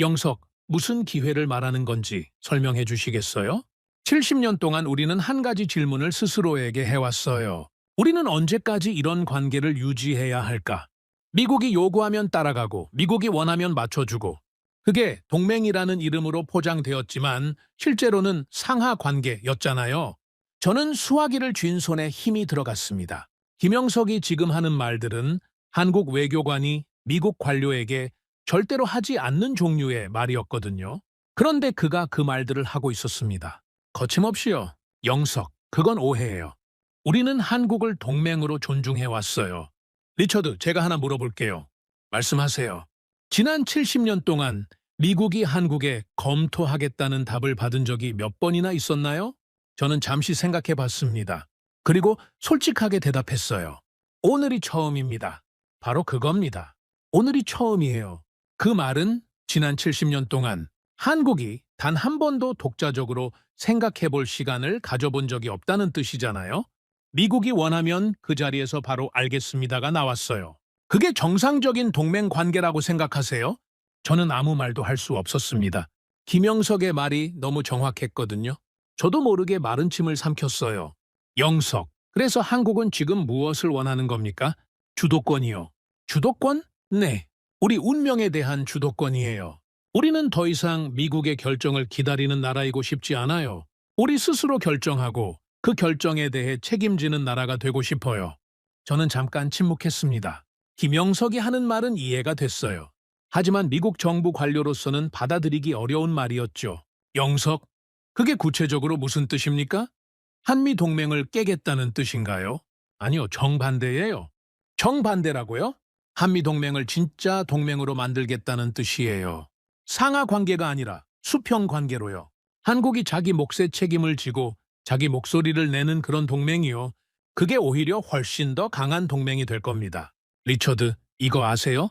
영석, 무슨 기회를 말하는 건지 설명해 주시겠어요? 70년 동안 우리는 한 가지 질문을 스스로에게 해왔어요. 우리는 언제까지 이런 관계를 유지해야 할까? 미국이 요구하면 따라가고 미국이 원하면 맞춰주고 그게 동맹이라는 이름으로 포장되었지만 실제로는 상하 관계였잖아요. 저는 수화기를 쥔 손에 힘이 들어갔습니다. 김영석이 지금 하는 말들은 한국 외교관이 미국 관료에게 절대로 하지 않는 종류의 말이었거든요. 그런데 그가 그 말들을 하고 있었습니다. 거침없이요. 영석, 그건 오해예요. 우리는 한국을 동맹으로 존중해왔어요. 리처드, 제가 하나 물어볼게요. 말씀하세요. 지난 70년 동안 미국이 한국에 검토하겠다는 답을 받은 적이 몇 번이나 있었나요? 저는 잠시 생각해 봤습니다. 그리고 솔직하게 대답했어요. 오늘이 처음입니다. 바로 그겁니다. 오늘이 처음이에요. 그 말은 지난 70년 동안 한국이 단 한 번도 독자적으로 생각해 볼 시간을 가져본 적이 없다는 뜻이잖아요. 미국이 원하면 그 자리에서 바로 알겠습니다가 나왔어요. 그게 정상적인 동맹 관계라고 생각하세요? 저는 아무 말도 할 수 없었습니다. 김영석의 말이 너무 정확했거든요. 저도 모르게 마른 침을 삼켰어요. 영석, 그래서 한국은 지금 무엇을 원하는 겁니까? 주도권이요. 주도권? 네. 우리 운명에 대한 주도권이에요. 우리는 더 이상 미국의 결정을 기다리는 나라이고 싶지 않아요. 우리 스스로 결정하고 그 결정에 대해 책임지는 나라가 되고 싶어요. 저는 잠깐 침묵했습니다. 김영석이 하는 말은 이해가 됐어요. 하지만 미국 정부 관료로서는 받아들이기 어려운 말이었죠. 영석, 그게 구체적으로 무슨 뜻입니까? 한미 동맹을 깨겠다는 뜻인가요? 아니요, 정반대예요. 정반대라고요? 한미 동맹을 진짜 동맹으로 만들겠다는 뜻이에요. 상하 관계가 아니라 수평 관계로요. 한국이 자기 몫의 책임을 지고 자기 목소리를 내는 그런 동맹이요. 그게 오히려 훨씬 더 강한 동맹이 될 겁니다. 리처드, 이거 아세요?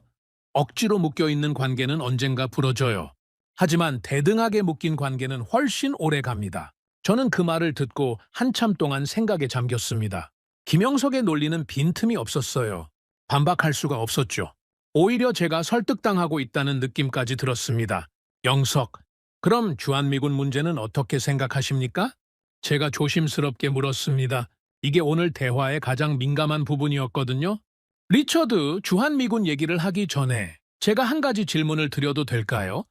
억지로 묶여있는 관계는 언젠가 부러져요. 하지만 대등하게 묶인 관계는 훨씬 오래 갑니다. 저는 그 말을 듣고 한참 동안 생각에 잠겼습니다. 김영석의 논리는 빈틈이 없었어요. 반박할 수가 없었죠. 오히려 제가 설득당하고 있다는 느낌까지 들었습니다. 영석, 그럼 주한미군 문제는 어떻게 생각하십니까? 제가 조심스럽게 물었습니다. 이게 오늘 대화의 가장 민감한 부분이었거든요. 리처드, 주한미군 얘기를 하기 전에 제가 한 가지 질문을 드려도 될까요?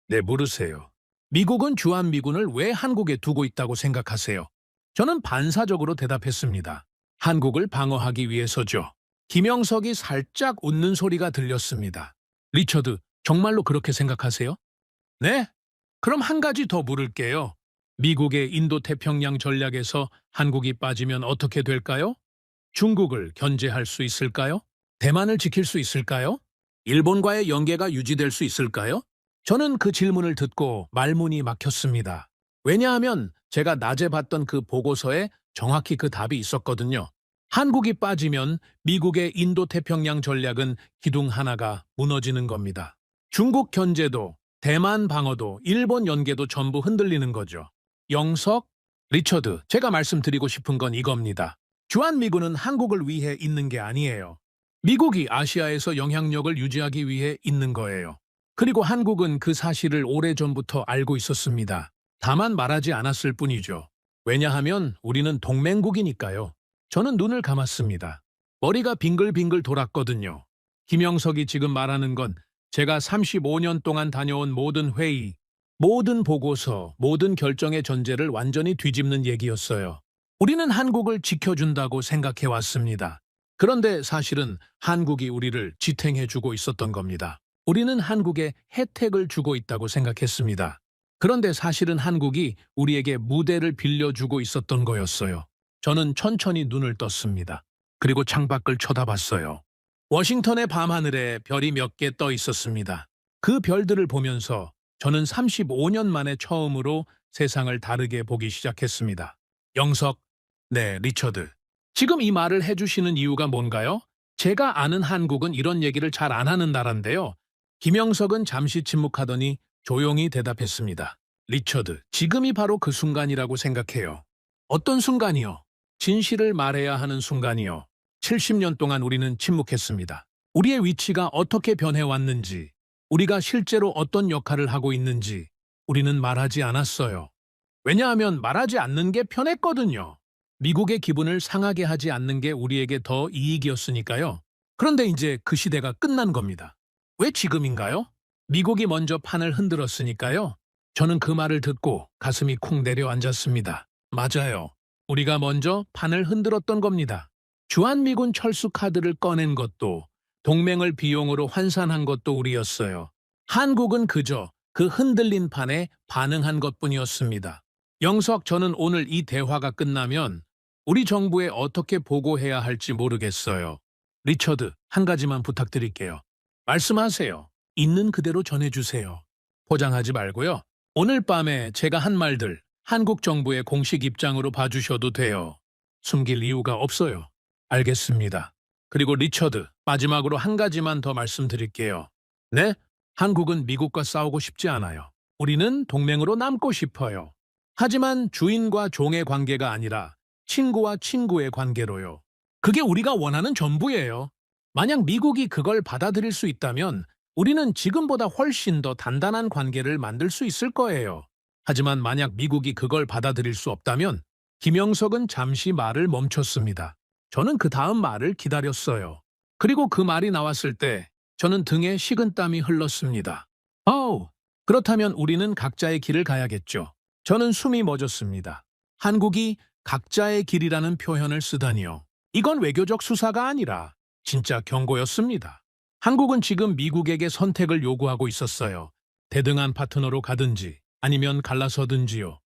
네, 물으세요. 미국은 주한미군을 왜 한국에 두고 있다고 생각하세요? 저는 반사적으로 대답했습니다. 한국을 방어하기 위해서죠. 김영석이 살짝 웃는 소리가 들렸습니다. 리처드, 정말로 그렇게 생각하세요? 네? 그럼 한 가지 더 물을게요. 미국의 인도태평양 전략에서 한국이 빠지면 어떻게 될까요? 중국을 견제할 수 있을까요? 대만을 지킬 수 있을까요? 일본과의 연계가 유지될 수 있을까요? 저는 그 질문을 듣고 말문이 막혔습니다. 왜냐하면 제가 낮에 봤던 그 보고서에 정확히 그 답이 있었거든요. 한국이 빠지면 미국의 인도태평양 전략은 기둥 하나가 무너지는 겁니다. 중국 견제도, 대만 방어도, 일본 연계도 전부 흔들리는 거죠. 영석, 리처드, 제가 말씀드리고 싶은 건 이겁니다. 주한미군은 한국을 위해 있는 게 아니에요. 미국이 아시아에서 영향력을 유지하기 위해 있는 거예요. 그리고 한국은 그 사실을 오래전부터 알고 있었습니다. 다만 말하지 않았을 뿐이죠. 왜냐하면 우리는 동맹국이니까요. 저는 눈을 감았습니다. 머리가 빙글빙글 돌았거든요. 김영석이 지금 말하는 건 제가 35년 동안 다녀온 모든 회의, 모든 보고서, 모든 결정의 전제를 완전히 뒤집는 얘기였어요. 우리는 한국을 지켜준다고 생각해 왔습니다. 그런데 사실은 한국이 우리를 지탱해주고 있었던 겁니다. 우리는 한국에 혜택을 주고 있다고 생각했습니다. 그런데 사실은 한국이 우리에게 무대를 빌려주고 있었던 거였어요. 저는 천천히 눈을 떴습니다. 그리고 창밖을 쳐다봤어요. 워싱턴의 밤하늘에 별이 몇 개 떠 있었습니다. 그 별들을 보면서 저는 35년 만에 처음으로 세상을 다르게 보기 시작했습니다. 영석, 네, 리처드. 지금 이 말을 해주시는 이유가 뭔가요? 제가 아는 한국은 이런 얘기를 잘 안 하는 나라인데요. 김영석은 잠시 침묵하더니 조용히 대답했습니다. 리처드, 지금이 바로 그 순간이라고 생각해요. 어떤 순간이요? 진실을 말해야 하는 순간이요. 70년 동안 우리는 침묵했습니다. 우리의 위치가 어떻게 변해왔는지, 우리가 실제로 어떤 역할을 하고 있는지 우리는 말하지 않았어요. 왜냐하면 말하지 않는 게 편했거든요. 미국의 기분을 상하게 하지 않는 게 우리에게 더 이익이었으니까요. 그런데 이제 그 시대가 끝난 겁니다. 왜 지금인가요? 미국이 먼저 판을 흔들었으니까요. 저는 그 말을 듣고 가슴이 쿵 내려앉았습니다. 맞아요. 우리가 먼저 판을 흔들었던 겁니다. 주한미군 철수 카드를 꺼낸 것도, 동맹을 비용으로 환산한 것도 우리였어요. 한국은 그저 그 흔들린 판에 반응한 것뿐이었습니다. 영석, 저는 오늘 이 대화가 끝나면 우리 정부에 어떻게 보고해야 할지 모르겠어요. 리처드, 한 가지만 부탁드릴게요. 말씀하세요. 있는 그대로 전해주세요. 포장하지 말고요. 오늘 밤에 제가 한 말들 한국 정부의 공식 입장으로 봐주셔도 돼요. 숨길 이유가 없어요. 알겠습니다. 그리고 리처드, 마지막으로 한 가지만 더 말씀드릴게요. 네? 한국은 미국과 싸우고 싶지 않아요. 우리는 동맹으로 남고 싶어요. 하지만 주인과 종의 관계가 아니라 친구와 친구의 관계로요. 그게 우리가 원하는 전부예요. 만약 미국이 그걸 받아들일 수 있다면 우리는 지금보다 훨씬 더 단단한 관계를 만들 수 있을 거예요. 하지만 만약 미국이 그걸 받아들일 수 없다면 김영석은 잠시 말을 멈췄습니다. 저는 그 다음 말을 기다렸어요. 그리고 그 말이 나왔을 때 저는 등에 식은땀이 흘렀습니다. 그렇다면 우리는 각자의 길을 가야겠죠. 저는 숨이 멎었습니다. 한국이 각자의 길이라는 표현을 쓰다니요. 이건 외교적 수사가 아니라 진짜 경고였습니다. 한국은 지금 미국에게 선택을 요구하고 있었어요. 대등한 파트너로 가든지 아니면 갈라서든지요.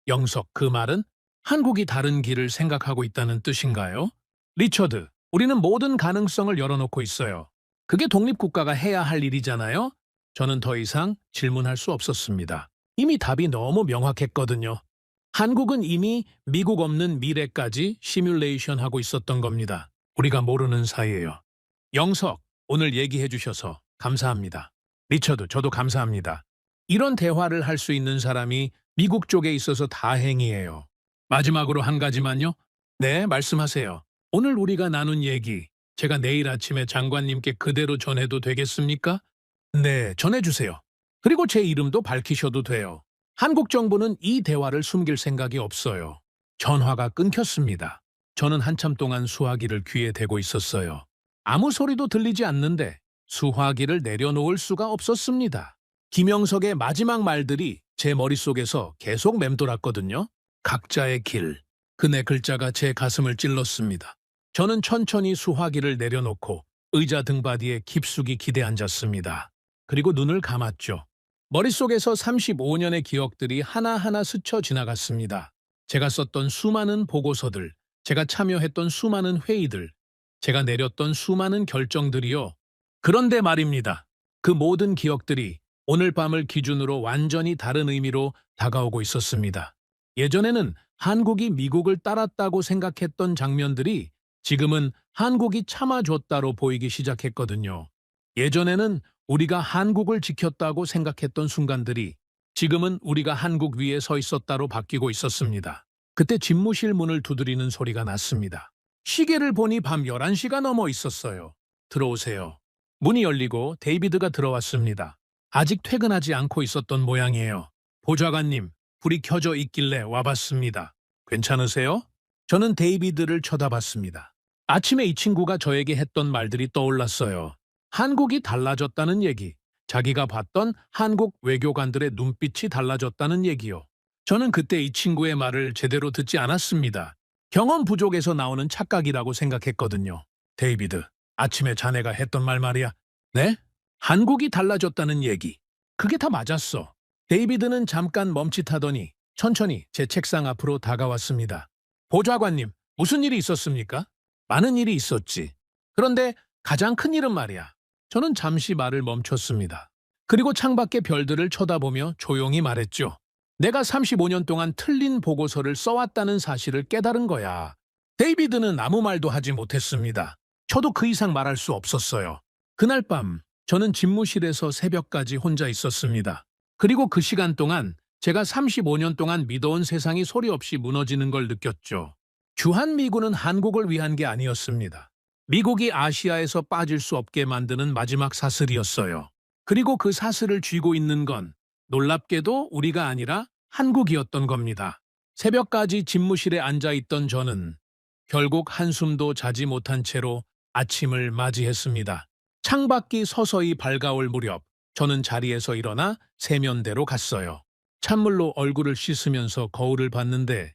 영석, 그 말은 한국이 다른 길을 생각하고 있다는 뜻인가요? 리처드, 우리는 모든 가능성을 열어놓고 있어요. 그게 독립국가가 해야 할 일이잖아요? 저는 더 이상 질문할 수 없었습니다. 이미 답이 너무 명확했거든요. 한국은 이미 미국 없는 미래까지 시뮬레이션 하고 있었던 겁니다. 우리가 모르는 사이에요. 영석, 오늘 얘기해 주셔서 감사합니다. 리처드, 저도 감사합니다. 이런 대화를 할 수 있는 사람이 미국 쪽에 있어서 다행이에요. 마지막으로 한 가지만요. 네, 말씀하세요. 오늘 우리가 나눈 얘기, 제가 내일 아침에 장관님께 그대로 전해도 되겠습니까? 네, 전해주세요. 그리고 제 이름도 밝히셔도 돼요. 한국 정부는 이 대화를 숨길 생각이 없어요. 전화가 끊겼습니다. 저는 한참 동안 수화기를 귀에 대고 있었어요. 아무 소리도 들리지 않는데 수화기를 내려놓을 수가 없었습니다. 김영석의 마지막 말들이 제 머릿속에서 계속 맴돌았거든요. 각자의 길. 그 네 글자가 제 가슴을 찔렀습니다. 저는 천천히 수화기를 내려놓고 의자 등받이에 깊숙이 기대 앉았습니다. 그리고 눈을 감았죠. 머릿속에서 35년의 기억들이 하나하나 스쳐 지나갔습니다. 제가 썼던 수많은 보고서들, 제가 참여했던 수많은 회의들, 제가 내렸던 수많은 결정들이요. 그런데 말입니다. 그 모든 기억들이 오늘 밤을 기준으로 완전히 다른 의미로 다가오고 있었습니다. 예전에는 한국이 미국을 따랐다고 생각했던 장면들이 지금은 한국이 참아줬다로 보이기 시작했거든요. 예전에는 우리가 한국을 지켰다고 생각했던 순간들이 지금은 우리가 한국 위에 서 있었다로 바뀌고 있었습니다. 그때 집무실 문을 두드리는 소리가 났습니다. 시계를 보니 밤 11시가 넘어 있었어요. 들어오세요. 문이 열리고 데이비드가 들어왔습니다. 아직 퇴근하지 않고 있었던 모양이에요. 보좌관님, 불이 켜져 있길래 와봤습니다. 괜찮으세요? 저는 데이비드를 쳐다봤습니다. 아침에 이 친구가 저에게 했던 말들이 떠올랐어요. 한국이 달라졌다는 얘기, 자기가 봤던 한국 외교관들의 눈빛이 달라졌다는 얘기요. 저는 그때 이 친구의 말을 제대로 듣지 않았습니다. 경험 부족에서 나오는 착각이라고 생각했거든요. 데이비드, 아침에 자네가 했던 말 말이야. 네? 한국이 달라졌다는 얘기. 그게 다 맞았어. 데이비드는 잠깐 멈칫하더니 천천히 제 책상 앞으로 다가왔습니다. 보좌관님, 무슨 일이 있었습니까? 많은 일이 있었지. 그런데 가장 큰 일은 말이야. 저는 잠시 말을 멈췄습니다. 그리고 창밖의 별들을 쳐다보며 조용히 말했죠. 내가 35년 동안 틀린 보고서를 써왔다는 사실을 깨달은 거야. 데이비드는 아무 말도 하지 못했습니다. 저도 그 이상 말할 수 없었어요. 그날 밤 저는 집무실에서 새벽까지 혼자 있었습니다. 그리고 그 시간 동안 제가 35년 동안 믿어온 세상이 소리 없이 무너지는 걸 느꼈죠. 주한미군은 한국을 위한 게 아니었습니다. 미국이 아시아에서 빠질 수 없게 만드는 마지막 사슬이었어요. 그리고 그 사슬을 쥐고 있는 건 놀랍게도 우리가 아니라 한국이었던 겁니다. 새벽까지 집무실에 앉아있던 저는 결국 한숨도 자지 못한 채로 아침을 맞이했습니다. 창밖이 서서히 밝아올 무렵 저는 자리에서 일어나 세면대로 갔어요. 찬물로 얼굴을 씻으면서 거울을 봤는데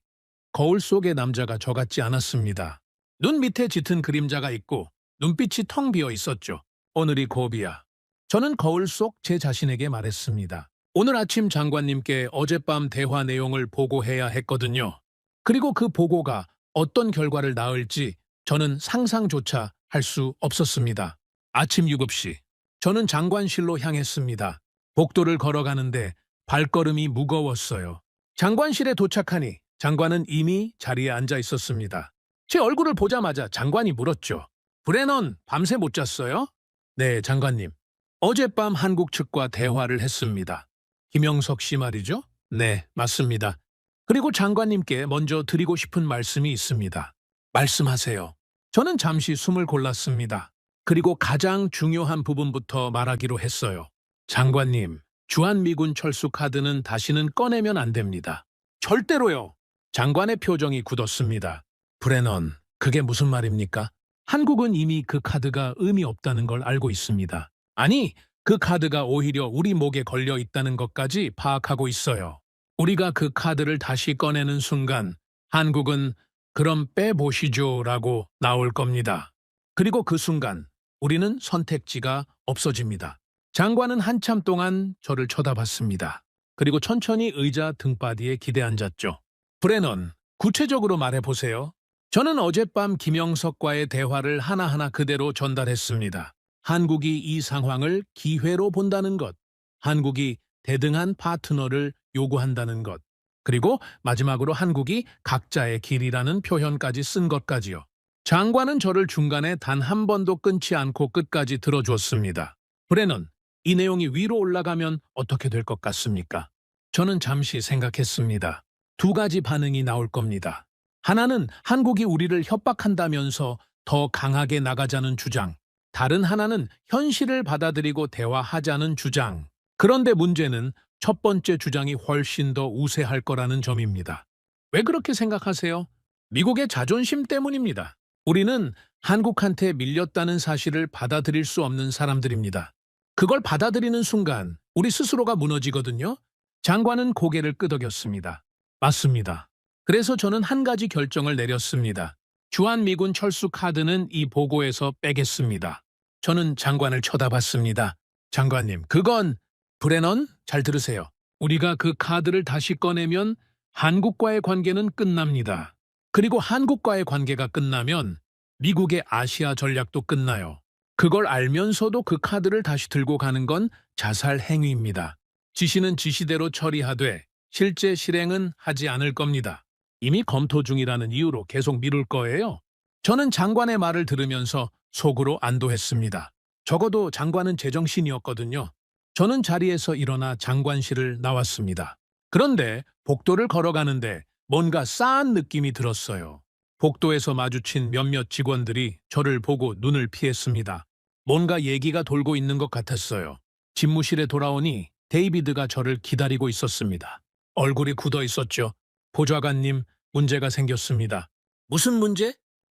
거울 속의 남자가 저 같지 않았습니다. 눈 밑에 짙은 그림자가 있고 눈빛이 텅 비어 있었죠. 오늘이 고비야. 저는 거울 속 제 자신에게 말했습니다. 오늘 아침 장관님께 어젯밤 대화 내용을 보고해야 했거든요. 그리고 그 보고가 어떤 결과를 낳을지 저는 상상조차 할 수 없었습니다. 아침 7시, 저는 장관실로 향했습니다. 복도를 걸어가는데 발걸음이 무거웠어요. 장관실에 도착하니 장관은 이미 자리에 앉아 있었습니다. 제 얼굴을 보자마자 장관이 물었죠. 브레넌, 밤새 못 잤어요? 네, 장관님. 어젯밤 한국 측과 대화를 했습니다. 김영석 씨 말이죠? 네, 맞습니다. 그리고 장관님께 먼저 드리고 싶은 말씀이 있습니다. 말씀하세요. 저는 잠시 숨을 골랐습니다. 그리고 가장 중요한 부분부터 말하기로 했어요. 장관님, 주한미군 철수 카드는 다시는 꺼내면 안 됩니다. 절대로요. 장관의 표정이 굳었습니다. 브레넌, 그게 무슨 말입니까? 한국은 이미 그 카드가 의미 없다는 걸 알고 있습니다. 아니, 그 카드가 오히려 우리 목에 걸려 있다는 것까지 파악하고 있어요. 우리가 그 카드를 다시 꺼내는 순간 한국은 그럼 빼보시죠라고 나올 겁니다. 그리고 그 순간 우리는 선택지가 없어집니다. 장관은 한참 동안 저를 쳐다봤습니다. 그리고 천천히 의자 등바디에 기대 앉았죠. 브레넌, 구체적으로 말해보세요. 저는 어젯밤 김영석과의 대화를 하나하나 그대로 전달했습니다. 한국이 이 상황을 기회로 본다는 것, 한국이 대등한 파트너를 요구한다는 것, 그리고 마지막으로 한국이 각자의 길이라는 표현까지 쓴 것까지요. 장관은 저를 중간에 단 한 번도 끊지 않고 끝까지 들어줬습니다. 브레넌, 이 내용이 위로 올라가면 어떻게 될 것 같습니까? 저는 잠시 생각했습니다. 두 가지 반응이 나올 겁니다. 하나는 한국이 우리를 협박한다면서 더 강하게 나가자는 주장, 다른 하나는 현실을 받아들이고 대화하자는 주장. 그런데 문제는 첫 번째 주장이 훨씬 더 우세할 거라는 점입니다. 왜 그렇게 생각하세요? 미국의 자존심 때문입니다. 우리는 한국한테 밀렸다는 사실을 받아들일 수 없는 사람들입니다. 그걸 받아들이는 순간 우리 스스로가 무너지거든요. 장관은 고개를 끄덕였습니다. 맞습니다. 그래서 저는 한 가지 결정을 내렸습니다. 주한미군 철수 카드는 이 보고에서 빼겠습니다. 저는 장관을 쳐다봤습니다. 장관님, 그건 브레넌, 잘 들으세요. 우리가 그 카드를 다시 꺼내면 한국과의 관계는 끝납니다. 그리고 한국과의 관계가 끝나면 미국의 아시아 전략도 끝나요. 그걸 알면서도 그 카드를 다시 들고 가는 건 자살 행위입니다. 지시는 지시대로 처리하되 실제 실행은 하지 않을 겁니다. 이미 검토 중이라는 이유로 계속 미룰 거예요. 저는 장관의 말을 들으면서 속으로 안도했습니다. 적어도 장관은 제정신이었거든요. 저는 자리에서 일어나 장관실을 나왔습니다. 그런데 복도를 걸어가는데 뭔가 싸한 느낌이 들었어요. 복도에서 마주친 몇몇 직원들이 저를 보고 눈을 피했습니다. 뭔가 얘기가 돌고 있는 것 같았어요. 집무실에 돌아오니 데이비드가 저를 기다리고 있었습니다. 얼굴이 굳어 있었죠. 보좌관님, 문제가 생겼습니다. 무슨 문제?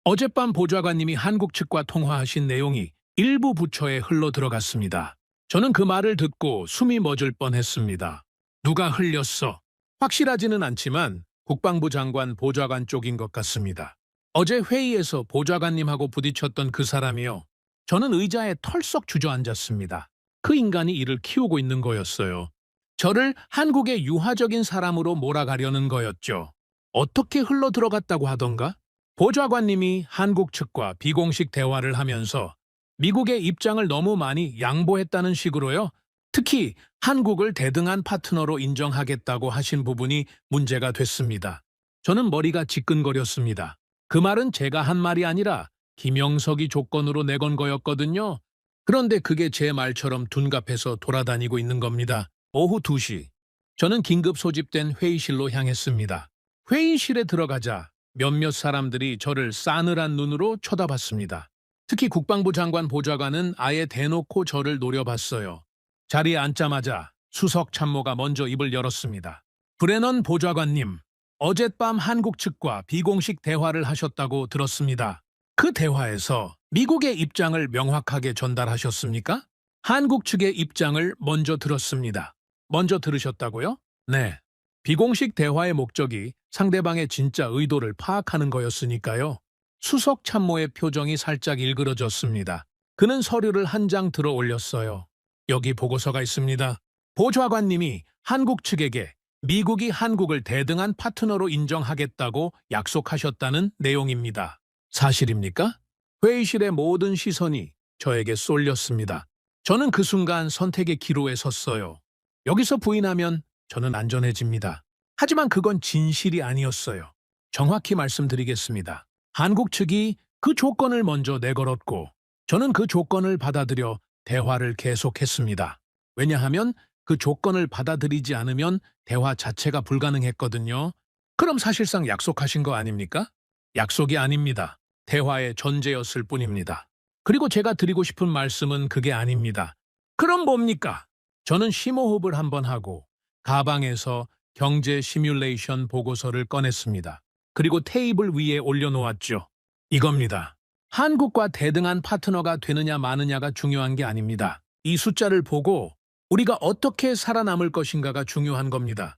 어젯밤 보좌관님이 한국 측과 통화하신 내용이 일부 부처에 흘러 들어갔습니다. 저는 그 말을 듣고 숨이 멎을 뻔했습니다. 누가 흘렸어? 확실하지는 않지만 국방부 장관 보좌관 쪽인 것 같습니다. 어제 회의에서 보좌관님하고 부딪혔던 그 사람이요. 저는 의자에 털썩 주저앉았습니다. 그 인간이 이를 키우고 있는 거였어요. 저를 한국의 유화적인 사람으로 몰아가려는 거였죠. 어떻게 흘러 들어갔다고 하던가? 보좌관님이 한국 측과 비공식 대화를 하면서 미국의 입장을 너무 많이 양보했다는 식으로요. 특히 한국을 대등한 파트너로 인정하겠다고 하신 부분이 문제가 됐습니다. 저는 머리가 지끈거렸습니다. 그 말은 제가 한 말이 아니라 김영석이 조건으로 내건 거였거든요. 그런데 그게 제 말처럼 둔갑해서 돌아다니고 있는 겁니다. 오후 2시. 저는 긴급 소집된 회의실로 향했습니다. 회의실에 들어가자 몇몇 사람들이 저를 싸늘한 눈으로 쳐다봤습니다. 특히 국방부 장관 보좌관은 아예 대놓고 저를 노려봤어요. 자리에 앉자마자 수석 참모가 먼저 입을 열었습니다. 브레넌 보좌관님, 어젯밤 한국 측과 비공식 대화를 하셨다고 들었습니다. 그 대화에서 미국의 입장을 명확하게 전달하셨습니까? 한국 측의 입장을 먼저 들었습니다. 먼저 들으셨다고요? 네. 비공식 대화의 목적이 상대방의 진짜 의도를 파악하는 거였으니까요. 수석 참모의 표정이 살짝 일그러졌습니다. 그는 서류를 한 장 들어 올렸어요. 여기 보고서가 있습니다. 보좌관님이 한국 측에게 미국이 한국을 대등한 파트너로 인정하겠다고 약속하셨다는 내용입니다. 사실입니까? 회의실의 모든 시선이 저에게 쏠렸습니다. 저는 그 순간 선택의 기로에 섰어요. 여기서 부인하면 저는 안전해집니다. 하지만 그건 진실이 아니었어요. 정확히 말씀드리겠습니다. 한국 측이 그 조건을 먼저 내걸었고 저는 그 조건을 받아들여 대화를 계속했습니다. 왜냐하면 그 조건을 받아들이지 않으면 대화 자체가 불가능했거든요. 그럼 사실상 약속하신 거 아닙니까? 약속이 아닙니다. 대화의 전제였을 뿐입니다. 그리고 제가 드리고 싶은 말씀은 그게 아닙니다. 그럼 뭡니까? 저는 심호흡을 한번 하고 가방에서 경제 시뮬레이션 보고서를 꺼냈습니다. 그리고 테이블 위에 올려놓았죠. 이겁니다. 한국과 대등한 파트너가 되느냐 마느냐가 중요한 게 아닙니다. 이 숫자를 보고 우리가 어떻게 살아남을 것인가가 중요한 겁니다.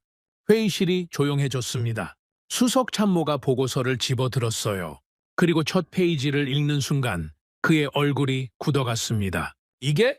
회의실이 조용해졌습니다. 수석 참모가 보고서를 집어들었어요. 그리고 첫 페이지를 읽는 순간 그의 얼굴이 굳어갔습니다. 이게?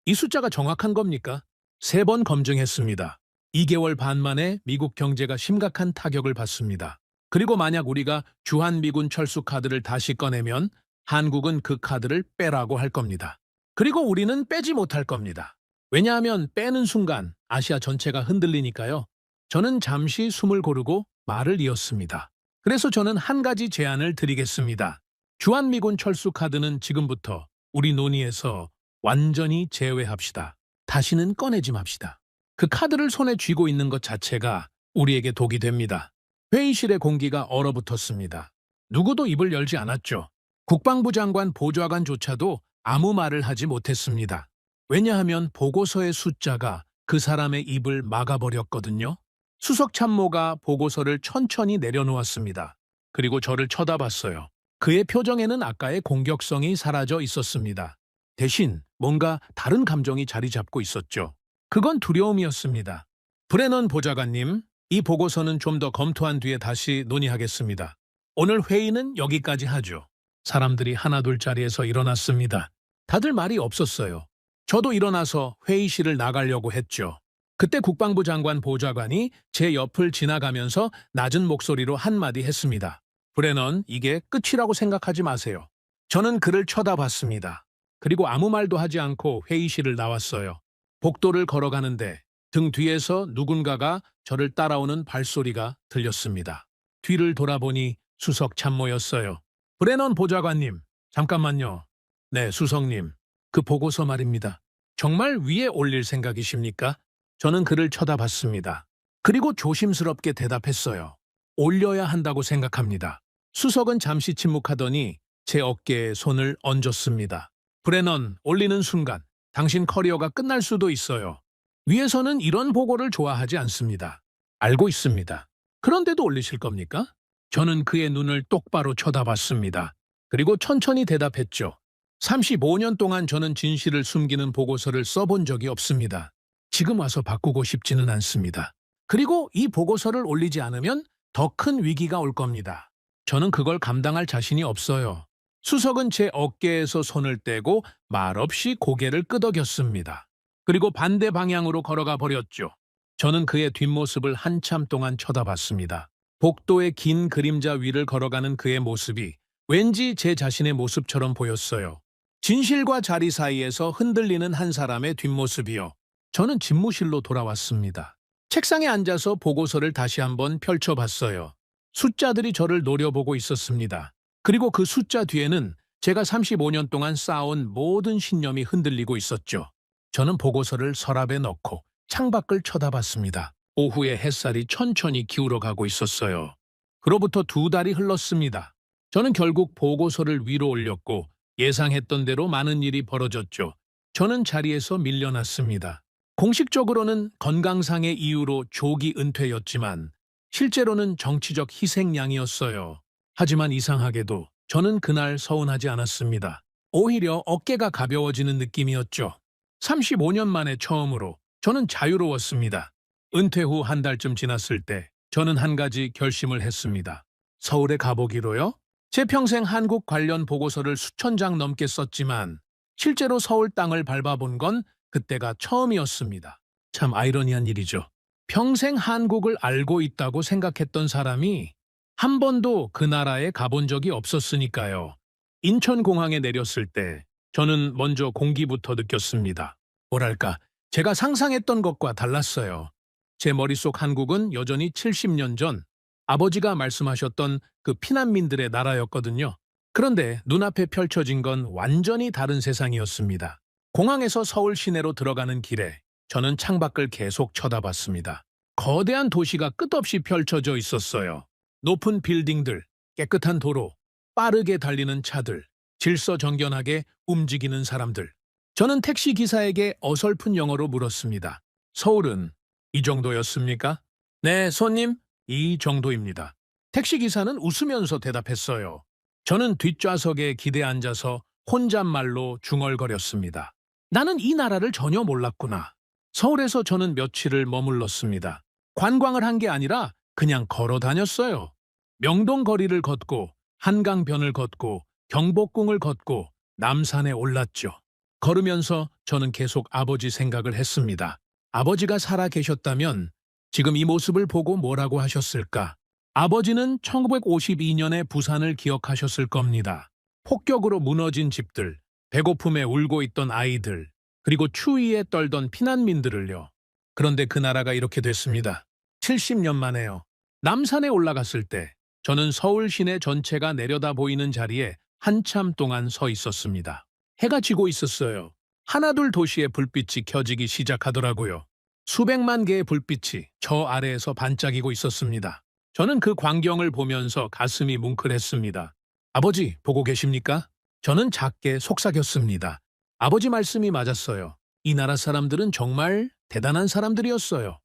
이 숫자가 정확한 겁니까? 3번 검증했습니다. 2개월 반 만에 미국 경제가 심각한 타격을 받습니다. 그리고 만약 우리가 주한미군 철수 카드를 다시 꺼내면 한국은 그 카드를 빼라고 할 겁니다. 그리고 우리는 빼지 못할 겁니다. 왜냐하면 빼는 순간 아시아 전체가 흔들리니까요. 저는 잠시 숨을 고르고 말을 이었습니다. 그래서 저는 한 가지 제안을 드리겠습니다. 주한미군 철수 카드는 지금부터 우리 논의에서 완전히 제외합시다. 다시는 꺼내지 맙시다. 그 카드를 손에 쥐고 있는 것 자체가 우리에게 독이 됩니다. 회의실의 공기가 얼어붙었습니다. 누구도 입을 열지 않았죠. 국방부 장관 보좌관조차도 아무 말을 하지 못했습니다. 왜냐하면 보고서의 숫자가 그 사람의 입을 막아버렸거든요. 수석 참모가 보고서를 천천히 내려놓았습니다. 그리고 저를 쳐다봤어요. 그의 표정에는 아까의 공격성이 사라져 있었습니다. 대신 뭔가 다른 감정이 자리 잡고 있었죠. 그건 두려움이었습니다. 브레넌 보좌관님, 이 보고서는 좀 더 검토한 뒤에 다시 논의하겠습니다. 오늘 회의는 여기까지 하죠. 사람들이 하나둘 자리에서 일어났습니다. 다들 말이 없었어요. 저도 일어나서 회의실을 나가려고 했죠. 그때 국방부 장관 보좌관이 제 옆을 지나가면서 낮은 목소리로 한마디 했습니다. 브레넌, 이게 끝이라고 생각하지 마세요. 저는 그를 쳐다봤습니다. 그리고 아무 말도 하지 않고 회의실을 나왔어요. 복도를 걸어가는데 등 뒤에서 누군가가 저를 따라오는 발소리가 들렸습니다. 뒤를 돌아보니 수석 참모였어요. 브레넌 보좌관님, 잠깐만요. 네, 수석님. 그 보고서 말입니다. 정말 위에 올릴 생각이십니까? 저는 그를 쳐다봤습니다. 그리고 조심스럽게 대답했어요. 올려야 한다고 생각합니다. 수석은 잠시 침묵하더니 제 어깨에 손을 얹었습니다. 브레넌, 올리는 순간 당신 커리어가 끝날 수도 있어요. 위에서는 이런 보고를 좋아하지 않습니다. 알고 있습니다. 그런데도 올리실 겁니까? 저는 그의 눈을 똑바로 쳐다봤습니다. 그리고 천천히 대답했죠. 35년 동안 저는 진실을 숨기는 보고서를 써본 적이 없습니다. 지금 와서 바꾸고 싶지는 않습니다. 그리고 이 보고서를 올리지 않으면 더 큰 위기가 올 겁니다. 저는 그걸 감당할 자신이 없어요. 수석은 제 어깨에서 손을 떼고 말없이 고개를 끄덕였습니다. 그리고 반대 방향으로 걸어가 버렸죠. 저는 그의 뒷모습을 한참 동안 쳐다봤습니다. 복도의 긴 그림자 위를 걸어가는 그의 모습이 왠지 제 자신의 모습처럼 보였어요. 진실과 자리 사이에서 흔들리는 한 사람의 뒷모습이요. 저는 집무실로 돌아왔습니다. 책상에 앉아서 보고서를 다시 한번 펼쳐봤어요. 숫자들이 저를 노려보고 있었습니다. 그리고 그 숫자 뒤에는 제가 35년 동안 쌓아온 모든 신념이 흔들리고 있었죠. 저는 보고서를 서랍에 넣고 창밖을 쳐다봤습니다. 오후에 햇살이 천천히 기울어가고 있었어요. 그로부터 2달이 흘렀습니다. 저는 결국 보고서를 위로 올렸고 예상했던 대로 많은 일이 벌어졌죠. 저는 자리에서 밀려났습니다. 공식적으로는 건강상의 이유로 조기 은퇴였지만 실제로는 정치적 희생양이었어요. 하지만 이상하게도 저는 그날 서운하지 않았습니다. 오히려 어깨가 가벼워지는 느낌이었죠. 35년 만에 처음으로 저는 자유로웠습니다. 은퇴 후 한 달쯤 지났을 때 저는 한 가지 결심을 했습니다. 서울에 가보기로요? 제 평생 한국 관련 보고서를 수천 장 넘게 썼지만 실제로 서울 땅을 밟아본 건 그때가 처음이었습니다. 참 아이러니한 일이죠. 평생 한국을 알고 있다고 생각했던 사람이 한 번도 그 나라에 가본 적이 없었으니까요. 인천공항에 내렸을 때 저는 먼저 공기부터 느꼈습니다. 뭐랄까, 제가 상상했던 것과 달랐어요. 제 머릿속 한국은 여전히 70년 전 아버지가 말씀하셨던 그 피난민들의 나라였거든요. 그런데 눈앞에 펼쳐진 건 완전히 다른 세상이었습니다. 공항에서 서울 시내로 들어가는 길에 저는 창밖을 계속 쳐다봤습니다. 거대한 도시가 끝없이 펼쳐져 있었어요. 높은 빌딩들, 깨끗한 도로, 빠르게 달리는 차들, 질서정연하게 움직이는 사람들. 저는 택시 기사에게 어설픈 영어로 물었습니다. 서울은 이 정도였습니까? 네, 손님, 이 정도입니다. 택시 기사는 웃으면서 대답했어요. 저는 뒷좌석에 기대에 앉아서 혼잣말로 중얼거렸습니다. 나는 이 나라를 전혀 몰랐구나. 서울에서 저는 며칠을 머물렀습니다. 관광을 한 게 아니라 그냥 걸어 다녔어요. 명동 거리를 걷고 한강변을 걷고 경복궁을 걷고 남산에 올랐죠. 걸으면서 저는 계속 아버지 생각을 했습니다. 아버지가 살아 계셨다면 지금 이 모습을 보고 뭐라고 하셨을까? 아버지는 1952년에 부산을 기억하셨을 겁니다. 폭격으로 무너진 집들, 배고픔에 울고 있던 아이들, 그리고 추위에 떨던 피난민들을요. 그런데 그 나라가 이렇게 됐습니다. 70년 만에요. 남산에 올라갔을 때 저는 서울 시내 전체가 내려다 보이는 자리에 한참 동안 서 있었습니다. 해가 지고 있었어요. 하나둘 도시의 불빛이 켜지기 시작하더라고요. 수백만 개의 불빛이 저 아래에서 반짝이고 있었습니다. 저는 그 광경을 보면서 가슴이 뭉클했습니다. 아버지, 보고 계십니까? 저는 작게 속삭였습니다. 아버지 말씀이 맞았어요. 이 나라 사람들은 정말 대단한 사람들이었어요.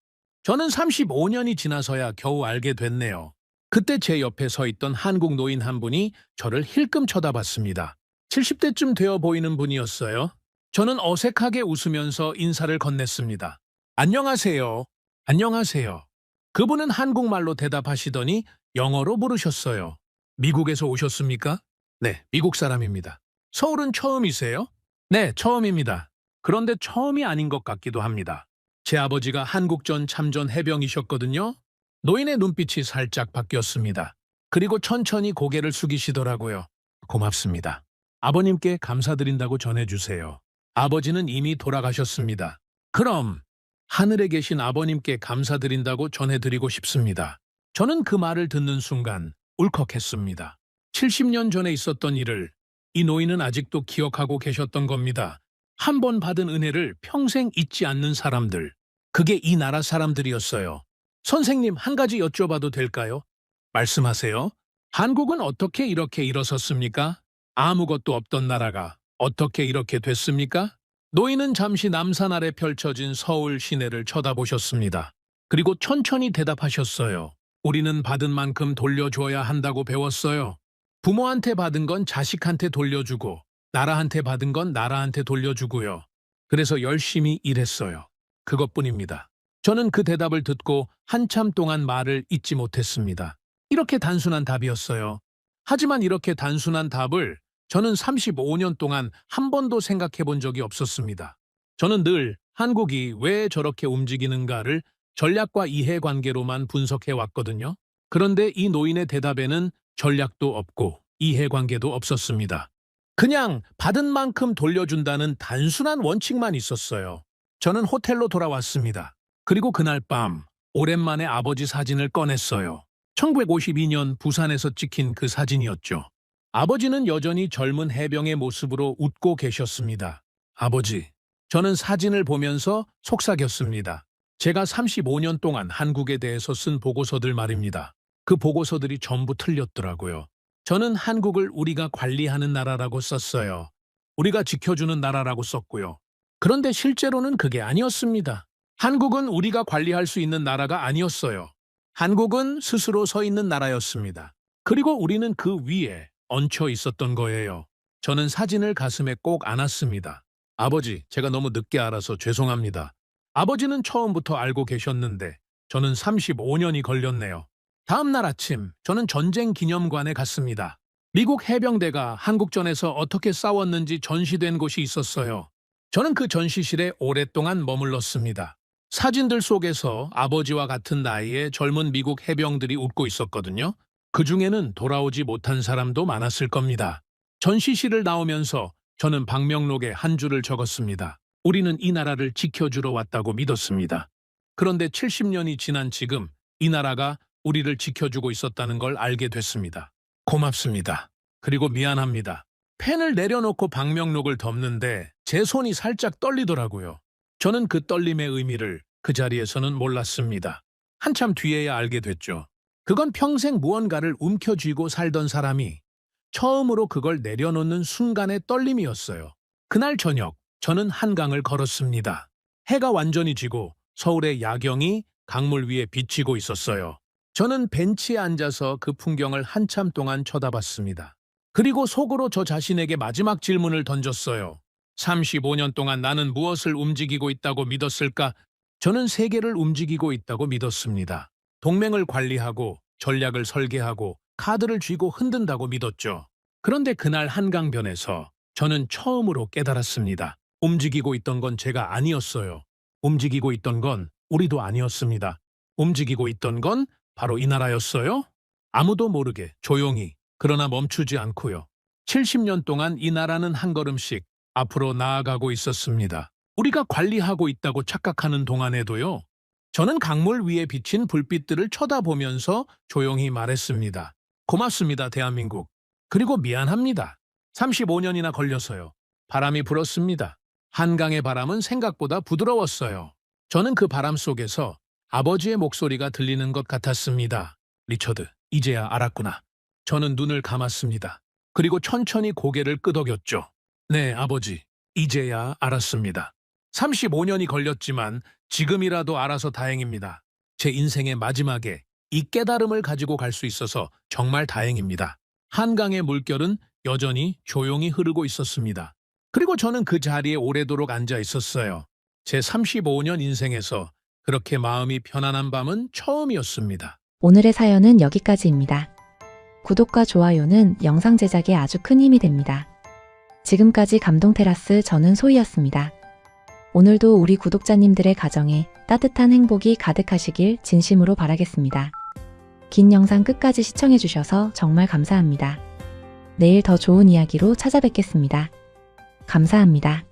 저는 35년이 지나서야 겨우 알게 됐네요. 그때 제 옆에 서 있던 한국 노인 한 분이 저를 힐끔 쳐다봤습니다. 70대쯤 되어 보이는 분이었어요. 저는 어색하게 웃으면서 인사를 건넸습니다. 안녕하세요. 안녕하세요. 그분은 한국말로 대답하시더니 영어로 물으셨어요. 미국에서 오셨습니까? 네, 미국 사람입니다. 서울은 처음이세요? 네, 처음입니다. 그런데 처음이 아닌 것 같기도 합니다. 제 아버지가 한국전 참전 해병이셨거든요. 노인의 눈빛이 살짝 바뀌었습니다. 그리고 천천히 고개를 숙이시더라고요. 고맙습니다. 아버님께 감사드린다고 전해주세요. 아버지는 이미 돌아가셨습니다. 그럼 하늘에 계신 아버님께 감사드린다고 전해드리고 싶습니다. 저는 그 말을 듣는 순간 울컥했습니다. 70년 전에 있었던 일을 이 노인은 아직도 기억하고 계셨던 겁니다. 한 번 받은 은혜를 평생 잊지 않는 사람들. 그게 이 나라 사람들이었어요. 선생님, 한 가지 여쭤봐도 될까요? 말씀하세요. 한국은 어떻게 이렇게 일어섰습니까? 아무것도 없던 나라가 어떻게 이렇게 됐습니까? 노인은 잠시 남산 아래 펼쳐진 서울 시내를 쳐다보셨습니다. 그리고 천천히 대답하셨어요. 우리는 받은 만큼 돌려줘야 한다고 배웠어요. 부모한테 받은 건 자식한테 돌려주고 나라한테 받은 건 나라한테 돌려주고요. 그래서 열심히 일했어요. 그것뿐입니다. 저는 그 대답을 듣고 한참 동안 말을 잇지 못했습니다. 이렇게 단순한 답이었어요. 하지만 이렇게 단순한 답을 저는 35년 동안 한 번도 생각해 본 적이 없었습니다. 저는 늘 한국이 왜 저렇게 움직이는가를 전략과 이해관계로만 분석해 왔거든요. 그런데 이 노인의 대답에는 전략도 없고 이해관계도 없었습니다. 그냥 받은 만큼 돌려준다는 단순한 원칙만 있었어요. 저는 호텔로 돌아왔습니다. 그리고 그날 밤 오랜만에 아버지 사진을 꺼냈어요. 1952년 부산에서 찍힌 그 사진이었죠. 아버지는 여전히 젊은 해병의 모습으로 웃고 계셨습니다. 아버지, 저는 사진을 보면서 속삭였습니다. 제가 35년 동안 한국에 대해서 쓴 보고서들 말입니다. 그 보고서들이 전부 틀렸더라고요. 저는 한국을 우리가 관리하는 나라라고 썼어요. 우리가 지켜주는 나라라고 썼고요. 그런데 실제로는 그게 아니었습니다. 한국은 우리가 관리할 수 있는 나라가 아니었어요. 한국은 스스로 서 있는 나라였습니다. 그리고 우리는 그 위에 얹혀 있었던 거예요. 저는 사진을 가슴에 꼭 안았습니다. 아버지, 제가 너무 늦게 알아서 죄송합니다. 아버지는 처음부터 알고 계셨는데 저는 35년이 걸렸네요. 다음 날 아침, 저는 전쟁 기념관에 갔습니다. 미국 해병대가 한국전에서 어떻게 싸웠는지 전시된 곳이 있었어요. 저는 그 전시실에 오랫동안 머물렀습니다. 사진들 속에서 아버지와 같은 나이의 젊은 미국 해병들이 웃고 있었거든요. 그 중에는 돌아오지 못한 사람도 많았을 겁니다. 전시실을 나오면서 저는 방명록에 한 줄을 적었습니다. 우리는 이 나라를 지켜주러 왔다고 믿었습니다. 그런데 70년이 지난 지금 이 나라가 우리를 지켜주고 있었다는 걸 알게 됐습니다. 고맙습니다. 그리고 미안합니다. 펜을 내려놓고 방명록을 덮는데 제 손이 살짝 떨리더라고요. 저는 그 떨림의 의미를 그 자리에서는 몰랐습니다. 한참 뒤에야 알게 됐죠. 그건 평생 무언가를 움켜쥐고 살던 사람이 처음으로 그걸 내려놓는 순간의 떨림이었어요. 그날 저녁, 저는 한강을 걸었습니다. 해가 완전히 지고 서울의 야경이 강물 위에 비치고 있었어요. 저는 벤치에 앉아서 그 풍경을 한참 동안 쳐다봤습니다. 그리고 속으로 저 자신에게 마지막 질문을 던졌어요. 35년 동안 나는 무엇을 움직이고 있다고 믿었을까? 저는 세계를 움직이고 있다고 믿었습니다. 동맹을 관리하고 전략을 설계하고 카드를 쥐고 흔든다고 믿었죠. 그런데 그날 한강변에서 저는 처음으로 깨달았습니다. 움직이고 있던 건 제가 아니었어요. 움직이고 있던 건 우리도 아니었습니다. 움직이고 있던 건 바로 이 나라였어요. 아무도 모르게 조용히, 그러나 멈추지 않고요. 70년 동안 이 나라는 한 걸음씩 앞으로 나아가고 있었습니다. 우리가 관리하고 있다고 착각하는 동안에도요. 저는 강물 위에 비친 불빛들을 쳐다보면서 조용히 말했습니다. 고맙습니다, 대한민국. 그리고 미안합니다. 35년이나 걸려서요. 바람이 불었습니다. 한강의 바람은 생각보다 부드러웠어요. 저는 그 바람 속에서 아버지의 목소리가 들리는 것 같았습니다. 리처드, 이제야 알았구나. 저는 눈을 감았습니다. 그리고 천천히 고개를 끄덕였죠. 네, 아버지. 이제야 알았습니다. 35년이 걸렸지만 지금이라도 알아서 다행입니다. 제 인생의 마지막에 이 깨달음을 가지고 갈 수 있어서 정말 다행입니다. 한강의 물결은 여전히 조용히 흐르고 있었습니다. 그리고 저는 그 자리에 오래도록 앉아 있었어요. 제 35년 인생에서 그렇게 마음이 편안한 밤은 처음이었습니다. 오늘의 사연은 여기까지입니다. 구독과 좋아요는 영상 제작에 아주 큰 힘이 됩니다. 지금까지 감동테라스 저는 소희였습니다. 오늘도 우리 구독자님들의 가정에 따뜻한 행복이 가득하시길 진심으로 바라겠습니다. 긴 영상 끝까지 시청해주셔서 정말 감사합니다. 내일 더 좋은 이야기로 찾아뵙겠습니다. 감사합니다.